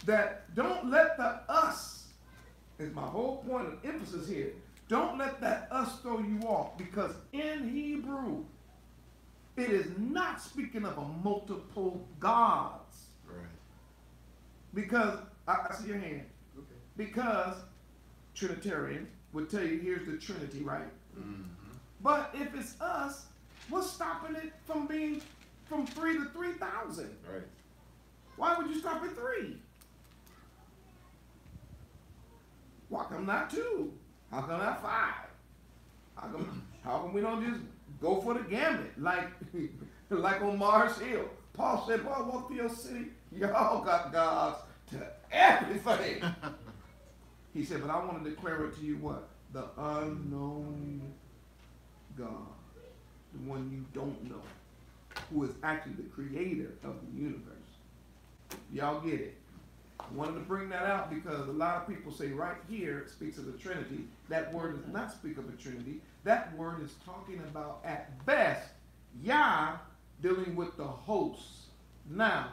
that don't let the us, is my whole point of emphasis here. Don't let that us throw you off, because in Hebrew, it is not speaking of a multiple gods. Right. Because, I see your hand. Okay. Because Trinitarian would tell you here's the Trinity, right? Mm-hmm. But if it's us, what's stopping it from being from 3 to 3,000? Right. Why would you stop at 3? Why come not 2? How come not 5? How come we don't just go for the gamut like on Mars Hill? Paul said, boy, walk through your city, y'all got gods to everything. He said, but I want to declare it to you what? The unknown God. The one you don't know. Who is actually the creator of the universe. Y'all get it? I wanted to bring that out because a lot of people say right here it speaks of the Trinity. That word does not speak of a Trinity. That word is talking about, at best, Yah dealing with the hosts. Now,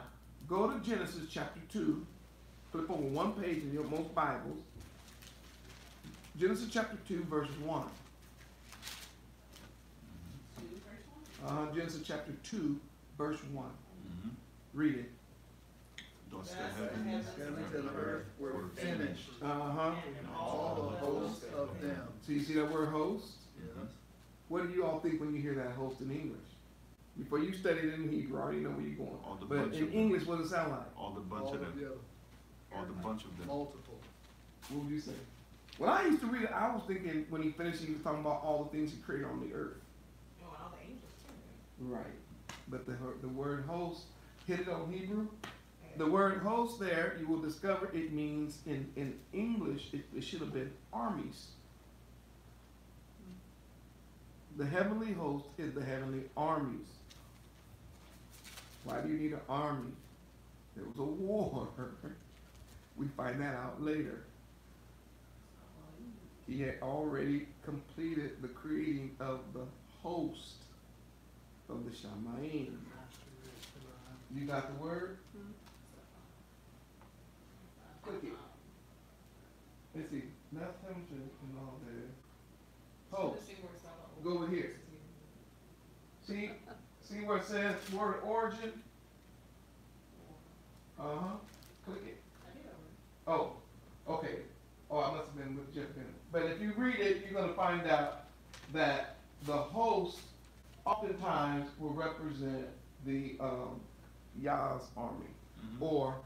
go to Genesis chapter 2. Flip over one page in your most Bibles. Genesis chapter 2, verse 1. Genesis chapter 2, verse 1. Mm-hmm. Read it. Thus the heavens and the earth were finished, Uh-huh. and all the hosts of them. So you see that word host? Yes. What do you all think when you hear that host in English? Before you studied it in Hebrew, I already know where you're going. All the But bunch in of them. English, what does it sound like? All the bunch All of them. together. All the bunch of them. Multiple. What would you say? When I used to read it, I was thinking when he finished, he was talking about all the things he created on the earth. Oh, and all the angels too. Right. But the word host, hit it on Hebrew. The word host there, you will discover it means in English, it should have been armies. The heavenly host is the heavenly armies. Why do you need an army? There was a war. We find that out later. He had already completed the creating of the host of the Shamayim. You got the word? Click it. Let's see. Not temperature and all that. Host. Go over here. See where it says word origin? Uh-huh. Click it. Oh, okay. Oh, I must have been with Jeff Bennett. But if you read it, you're going to find out that the host oftentimes will represent the Yah's army, or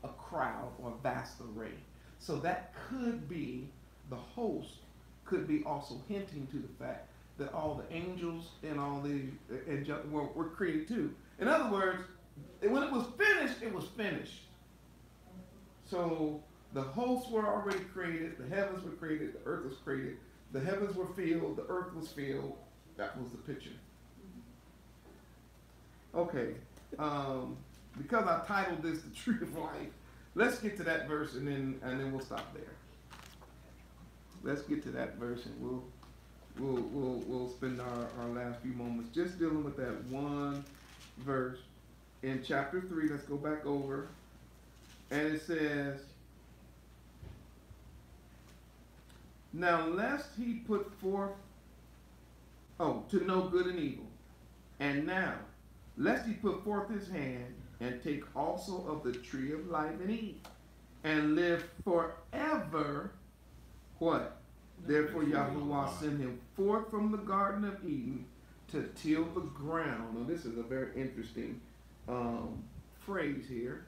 a crowd or vast array. So that could be, the host could be also hinting to the fact that all the angels and all the were created too. In other words, when it was finished, it was finished. So the hosts were already created, the heavens were created, the earth was created, the heavens were filled, the earth was filled. That was the picture. Okay, because I titled this "The Tree of Life," let's get to that verse and then we'll stop there. Let's get to that verse and we'll spend our last few moments just dealing with that one verse in chapter 3. Let's go back over, and it says, "Now lest he put forth, to know good and evil, and now lest he put forth his hand and take also of the tree of life and eat, and live forever," what? Therefore Yahuwah sent him forth from the Garden of Eden to till the ground. Now this is a very interesting phrase here.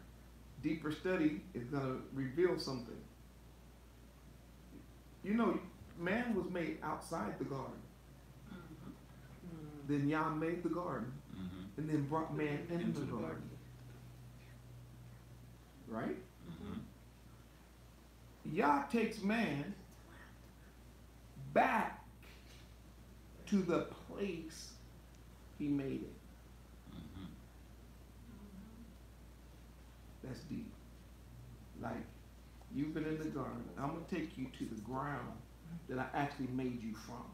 Deeper study is going to reveal something. You know, man was made outside the garden. Then Yah made the garden, and then brought man into the garden. Right? Yah takes man back to the place he made it. That's deep. Like, you've been in the garden. I'm going to take you to the ground that I actually made you from.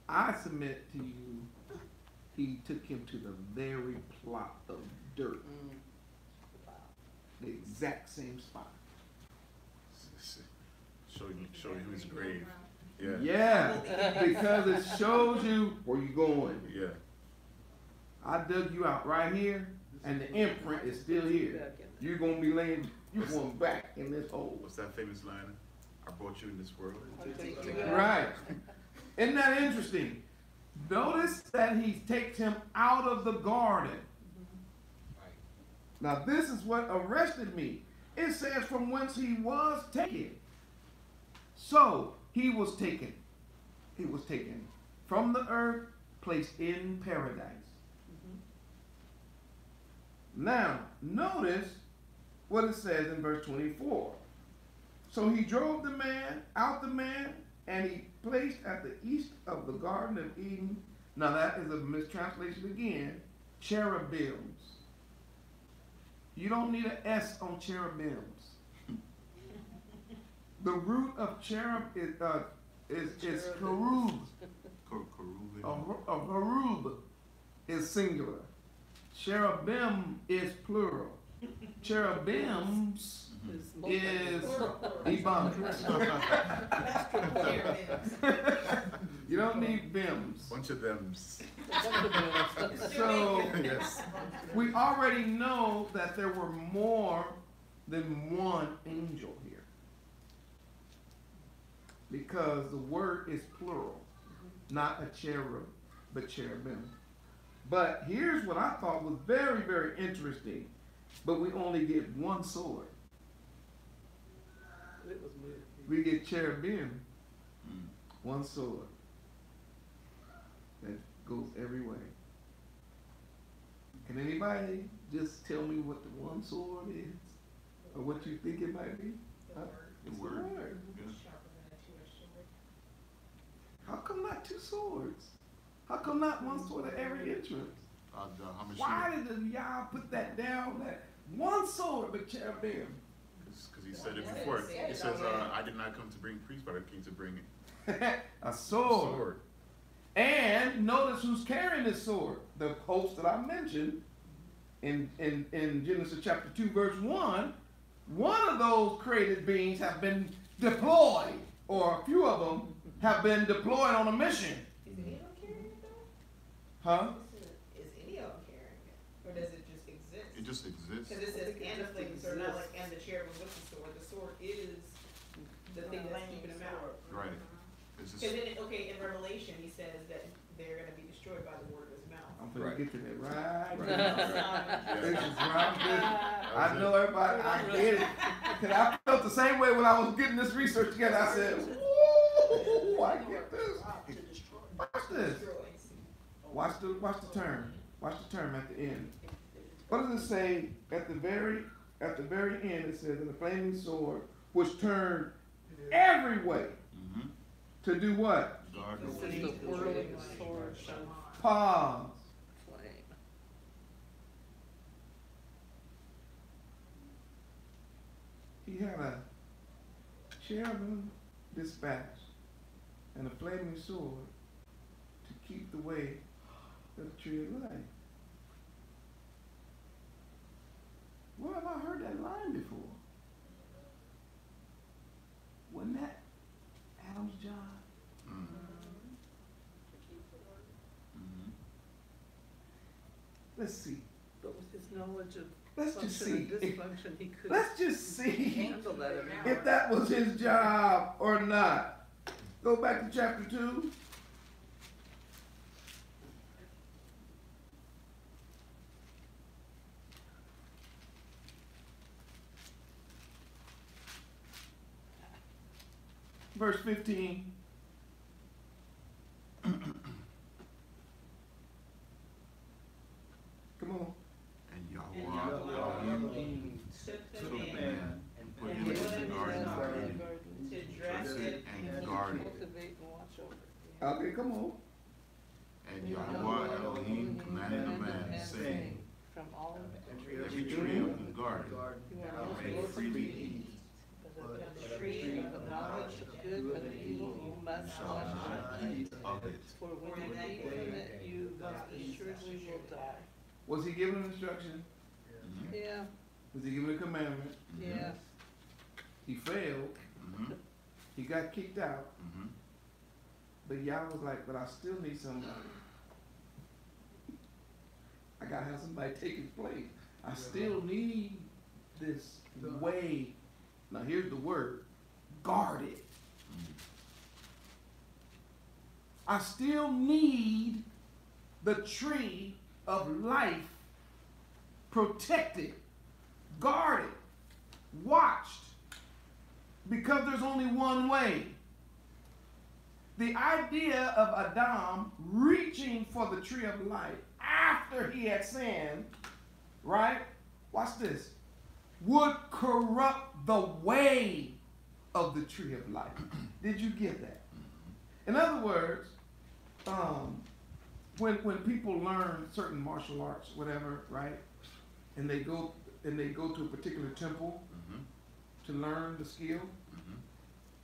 I submit to you, he took him to the very plot of dirt. The exact same spot. Show you his grave. Yeah. Yeah, because it shows you where you're going. Yeah. I dug you out right here, and the imprint is still here. You're going to be laying, you're going back in this hole. What's that famous line? I brought you in this world. Right. Isn't that interesting? Notice that he takes him out of the garden. Now this is what arrested me. It says from whence he was taken. So he was taken. He was taken from the earth, placed in paradise. Now notice what it says in verse 24. So he drove the man out the man, and he placed at the east of the Garden of Eden. Now that is a mistranslation again. Cherubims. You don't need an S on cherubims. The root of cherub is karub. A harub is singular. Cherubim is plural. Cherubims is ebonics. You don't need bims. Bunch of thems. So Yes. we already know that there were more than one angel here, because the word is plural, not a cherub, but cherubim. But here's what I thought was very, very interesting. But we only get one sword. We get cherubim, one sword that goes every way. Can anybody just tell me what the one sword is, or what you think it might be? It's the word. Yeah. How come not two swords? How come not one sword at every entrance? Why did Yah put that down? That one sword, but cherubim. Because he said it before. He says, I did not come to bring priests, but I came to bring a sword. And notice who's carrying this sword. The host that I mentioned in Genesis chapter 2, verse 1. One of those created beings have been deployed, or a few of them have been deployed on a mission. Is any of them carrying it though? Huh? Is any of them carrying it? Or does it just exist? It just exists. Because it says and the flaming sword, not like and the cherubim with the sword. The sword is the thing that's keeping them out. Right. Because then, in Revelation, he says that they're going to be destroyed by the word of his mouth. I'm gonna get to that right Right. now. This is right good. I know everybody, I get it. Cause I felt the same way when I was getting this research together. I said, "Ooh, I get this." Watch this. Watch the term. Watch the term at the end. What does it say at the very end? It says, "And the flaming sword was turned every way to do what?" This is the word sword shall Pause. flame. He had a cherubim dispatch and a flaming sword to keep the way of the tree of life. Where have I heard that line before? Wasn't that Adam's job? Let's see. But with his knowledge of Let's just see. Dysfunction, he could Let's just see handle that anymore. if that was his job or not. Go back to chapter 2. Verse 15. Come on. And And Yahweh Yahweh Elohim took took the the man man and put him put in him the Garden in of the Eden to to dress dress it it and and guard it. Cultivate and watch over it. Okay, come on. And Yahweh Elohim commanded the man, saying, From all every tree of the garden you thou are may not freely eat, but the tree of the knowledge of good and evil you must shall not not eat. eat of it. For when you eat from it, you must assuredly will die. Was he given instruction? Mhm, Yeah, Was he given a commandment? yeah. He failed. mhm, He got kicked out. mhm. But Yah was like, but I still need somebody. I gotta have somebody take his place. I still need this way. Now here's the word. Guard it. I still need the tree of life protected, guarded, watched, because there's only one way. The idea of Adam reaching for the tree of life after he had sinned, right? Watch this. Would corrupt the way of the tree of life. Did you get that? In other words, when people learn certain martial arts, whatever, right, and they go to a particular temple to learn the skill,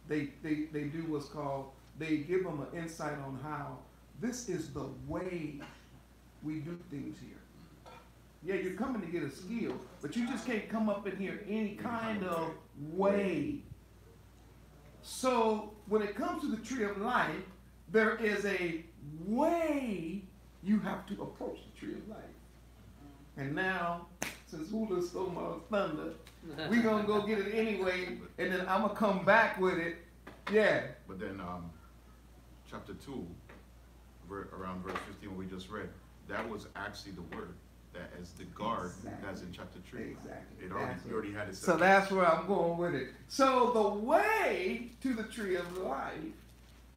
they do what's called, they give them an insight on how this is the way we do things here. Yeah, you're coming to get a skill, but you just can't come up in here any kind of way. So when it comes to the tree of life, there is a way you have to approach the tree of life. And now, since Hula stole my thunder, we're going to go get it anyway, and then I'm going to come back with it. Yeah. But then, chapter 2, around verse 15, what we just read, that was actually the word that as the guard that's in chapter 3. Exactly. You already had it set So up. that's where I'm going with it. So the way to the tree of life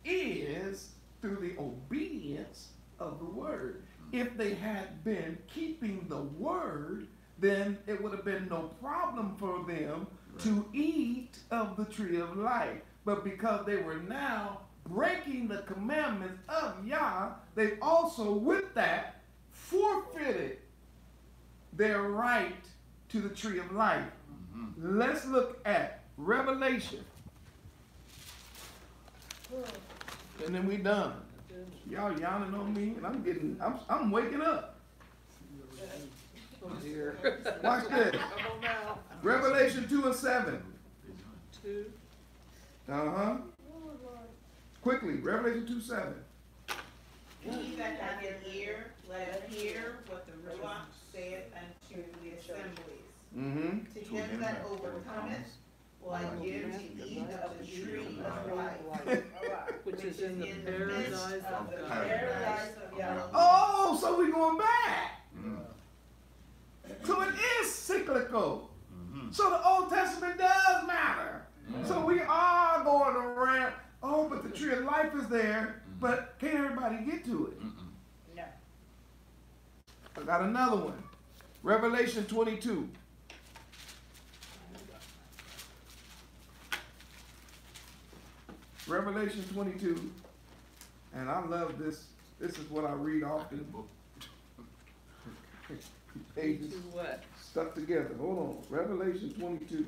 is through the obedience of the word. If they had been keeping the word, then it would have been no problem for them to eat of the tree of life. But because they were now breaking the commandments of Yah, they also with that forfeited their right to the tree of life. Let's look at Revelation. And then we done. Y'all yawning on me, and I'm waking up. Oh dear. Watch this. Come on now. Revelation 2 and 7. 2. Uh-huh. Quickly, Revelation 2, 7. He that hath an ear, let him hear what the Ruach saith unto the assemblies. Mm-hmm. To him that overcometh, will I give to eat of the tree of life, Which is in the midst paradise of of the God. paradise of Yahweh. Oh, so we're going back. So it is cyclical. So the Old Testament does matter. So we are going around. Oh, but the tree of life is there, but can't everybody get to it? No. I got another one. Revelation 22. Revelation 22. And I love this. This is what I read often. Pages To what? stuck together. Hold on. Revelation 22.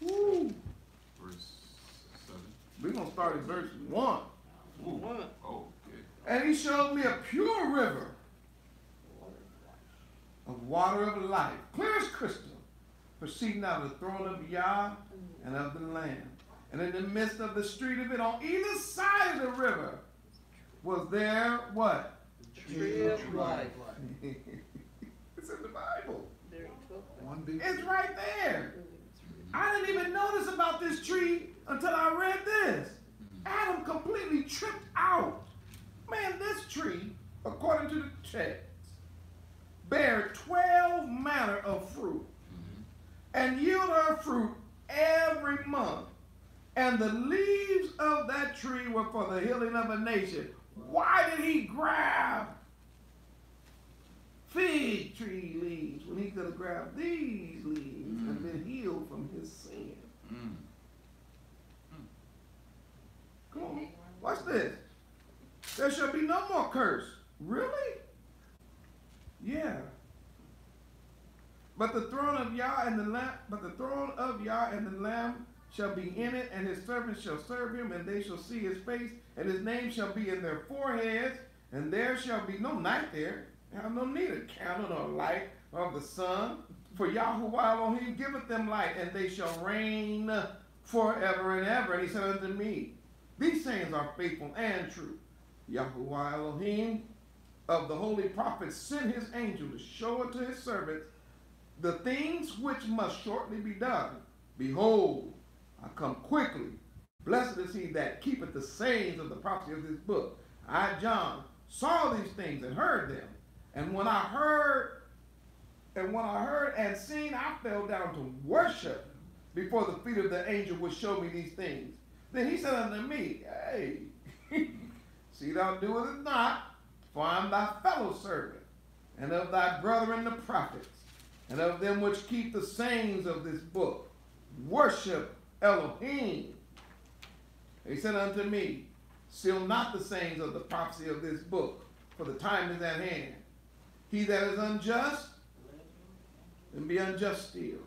Woo! Verse 7. We're going to start at verse 1. Ooh. Woman. Oh, okay. And he showed me a pure river of water of life, clear as crystal, proceeding out of the throne of Yah and of the Lamb. And in the midst of the street of it, on either side of the river, was there what? Tree of life. It's in the Bible. There you One big It's right there. I didn't even notice about this tree until I read this. Adam completely tripped out. Man, this tree, according to the text, bare 12 manner of fruit and yield her fruit every month. And the leaves of that tree were for the healing of a nation. Why did he grab fig tree leaves when he could have grabbed these leaves and been healed from his sin? Come on, watch this. There shall be no more curse. Really? Yeah. But the throne of Yah and the Lamb shall be in it, and his servants shall serve him, and they shall see his face, and his name shall be in their foreheads, and there shall be no night there. There have no need of candle nor light of the sun, for Yahuwah Elohim giveth them light, and they shall reign forever and ever. And he said unto me, these sayings are faithful and true. Yahuwah Elohim of the holy prophets sent his angel to show unto his servants the things which must shortly be done. Behold, I come quickly. Blessed is he that keepeth the sayings of the prophecy of this book. I, John, saw these things and heard them. And when I heard and seen, I fell down to worship before the feet of the angel which showed me these things. Then he said unto me, hey, see thou doest it not, for I am thy fellow servant, and of thy brethren the prophets, and of them which keep the sayings of this book. Worship Elohim. He said unto me, seal not the sayings of the prophecy of this book, for the time is at hand. He that is unjust, then be unjust still.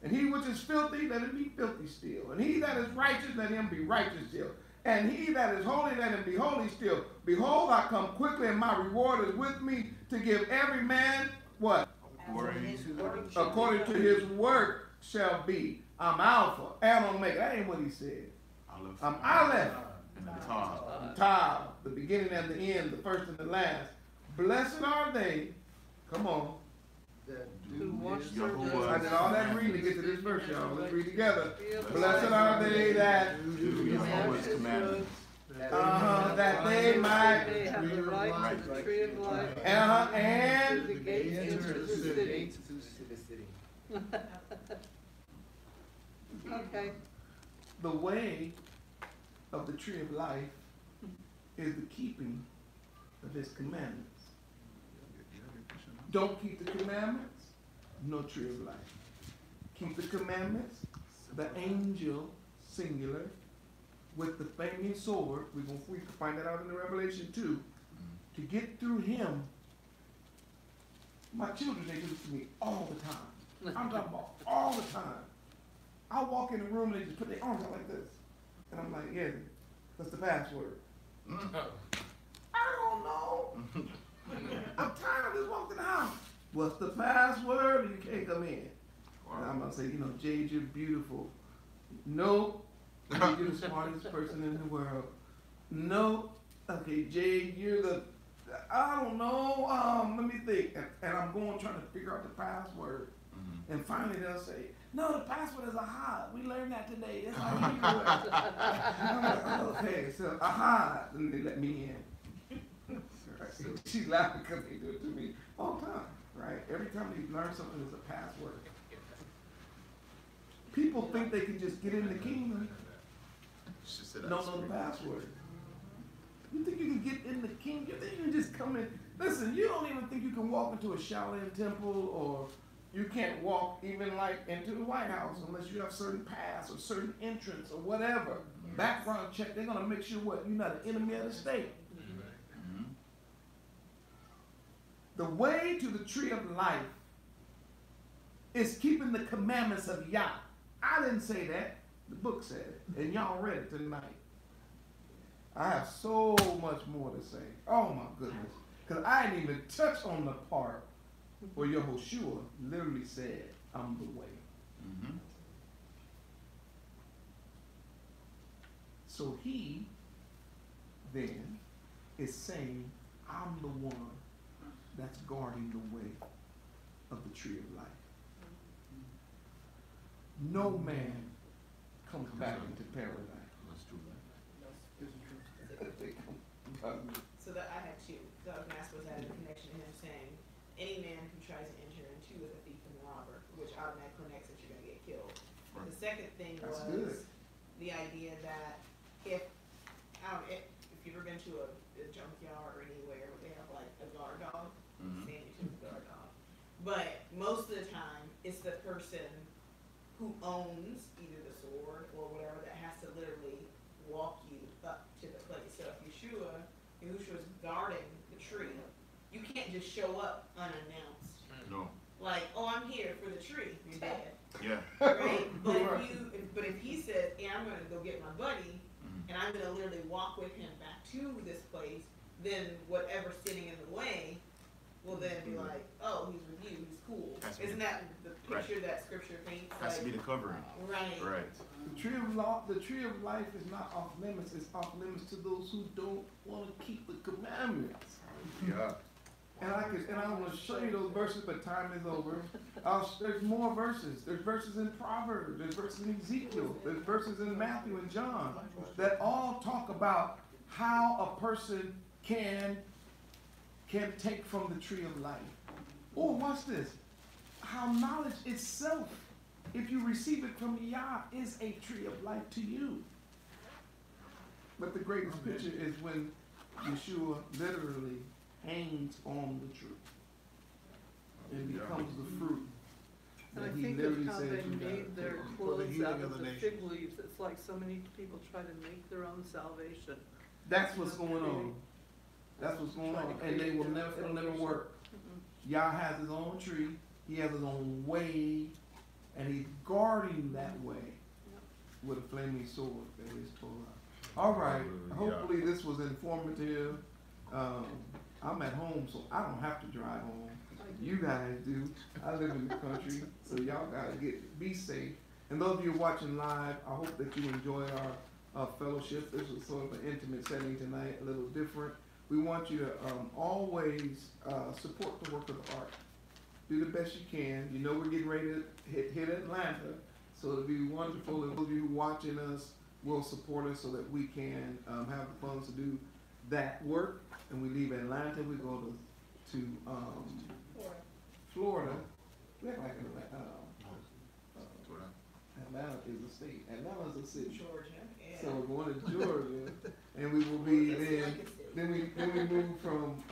And he which is filthy, let him be filthy still. And he that is righteous, let him be righteous still. And he that is holy, let him be holy still. Behold, I come quickly, and my reward is with me to give every man what? According to his work shall be. I'm Alpha and Omega. That ain't what he said. I'm Aleph and Tav, the beginning and the end, the first and the last. Blessed are they, come on, who watch their I did all that reading to get to this verse, y'all. Let's read together. Blessed are they that do Yahweh's commandments. That they might have the right to the tree of life and the gates into the city. Okay. the way of the tree of life is the keeping of his commandments. Don't keep the commandments, no tree of life. Keep the commandments, the angel, singular, with the flaming sword, we can find that out in the Revelation 2, to get through him. My children, they do this to me all the time. I'm talking about all the time. I walk in the room and they just put their arms out like this. And I'm like, yeah, what's the password? I don't know. I'm tired of this walking in the house. What's the password? You can't come in. And I'm going to say, you know, Jade, you're beautiful. Nope. Jade, you're the smartest person in the world. Nope. Okay, Jade, you're the, I don't know. Let me think. And I'm going trying to figure out the password. And finally they'll say, no, the password is aha. We learned that today. That's how you do it. I'm like, okay, so aha. And they let me in. Right. She's laughing because they do it to me all the time, right? Every time you learn something, there's a password. People think they can just get in the kingdom. Don't know the password. You think you can get in the kingdom? You think you can just come in? Listen, you don't even think you can walk into a Shaolin temple, or you can't walk even like into the White House unless you have certain pass or certain entrance or whatever. Yes. Background check, they're going to make sure what? You're not an enemy of the state. The way to the tree of life is keeping the commandments of Yah. I didn't say that. The book said it. And y'all read it tonight. I have so much more to say. Oh my goodness. Because I didn't even touch on the part where Yehoshua literally said, I'm the way. So he then is saying, I'm the one that's guarding the way of the tree of life. no man comes back into paradise. That's true. So that I had two. So I was gonna ask, was that in connection to him saying, any man who tries to enter into with a thief and robber, which automatically connects that you're gonna get killed. Right. The second thing That's was good. the idea that if you've ever been to a junkyard or anywhere where they have like a guard dog, standing to a guard dog, but most of the time it's the person who owns either the sword or whatever that has to literally walk you up to the place. So if Yahushua's guarding the tree, you can't just show up unannounced. No. Like, oh, I'm here for the tree. You're dead. Yeah. Right? But if he says, yeah, I'm gonna go get my buddy, and I'm gonna literally walk with him back to this place, then whatever's standing in the way will then be like, oh, he's with you, he's cool. Isn't that the picture that scripture paints? Has to be the covering. Right. Right. The tree of life is not off limits. It's off limits to those who don't want to keep the commandments. Yeah. And I want to show you those verses, but time is over. There's more verses. There's verses in Proverbs. There's verses in Ezekiel. There's verses in Matthew and John that all talk about how a person can take from the tree of life. Oh, watch this. How knowledge itself, if you receive it from Yah, is a tree of life to you. But the greatest picture is when Yeshua literally hangs on the tree and becomes the fruit. And I that he think literally of how says they you gotta made their take. clothes healing out of of the the nations. fig leaves. It's like so many people try to make their own salvation. That's what's going on. That's what's going on. And they will never, it'll never work. Yah has his own tree, he has his own way, and he's guarding that way with a flaming sword that is Torah. All right, hopefully this was informative. I'm at home, so I don't have to drive home. You guys do. I live in the country, so y'all gotta be safe. And those of you watching live, I hope that you enjoyed our fellowship. This was sort of an intimate setting tonight, a little different. We want you to always support the work of the art. Do the best you can. You know we're getting ready to hit Atlanta, so it'll be wonderful if those of you watching us will support us so that we can have the funds to do that work. And we leave Atlanta, we go to Florida. We act like Atlanta is a state. Atlanta is a city. Georgia. Yeah. So we're going to Georgia, and we will be then we move from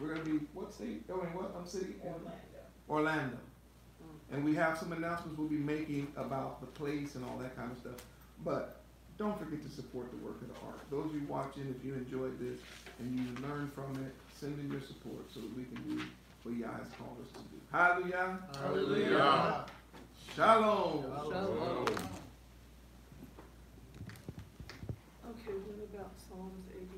we're gonna be what state? Oh, in what city? Orlando. And we have some announcements we'll be making about the place and all that kind of stuff. But don't forget to support the work of the art. Those of you watching, if you enjoyed this and you learned from it, send in your support so that we can do what Yah has called us to do. Hallelujah. Hallelujah. Shalom. Shalom. Okay, what about Psalms 89?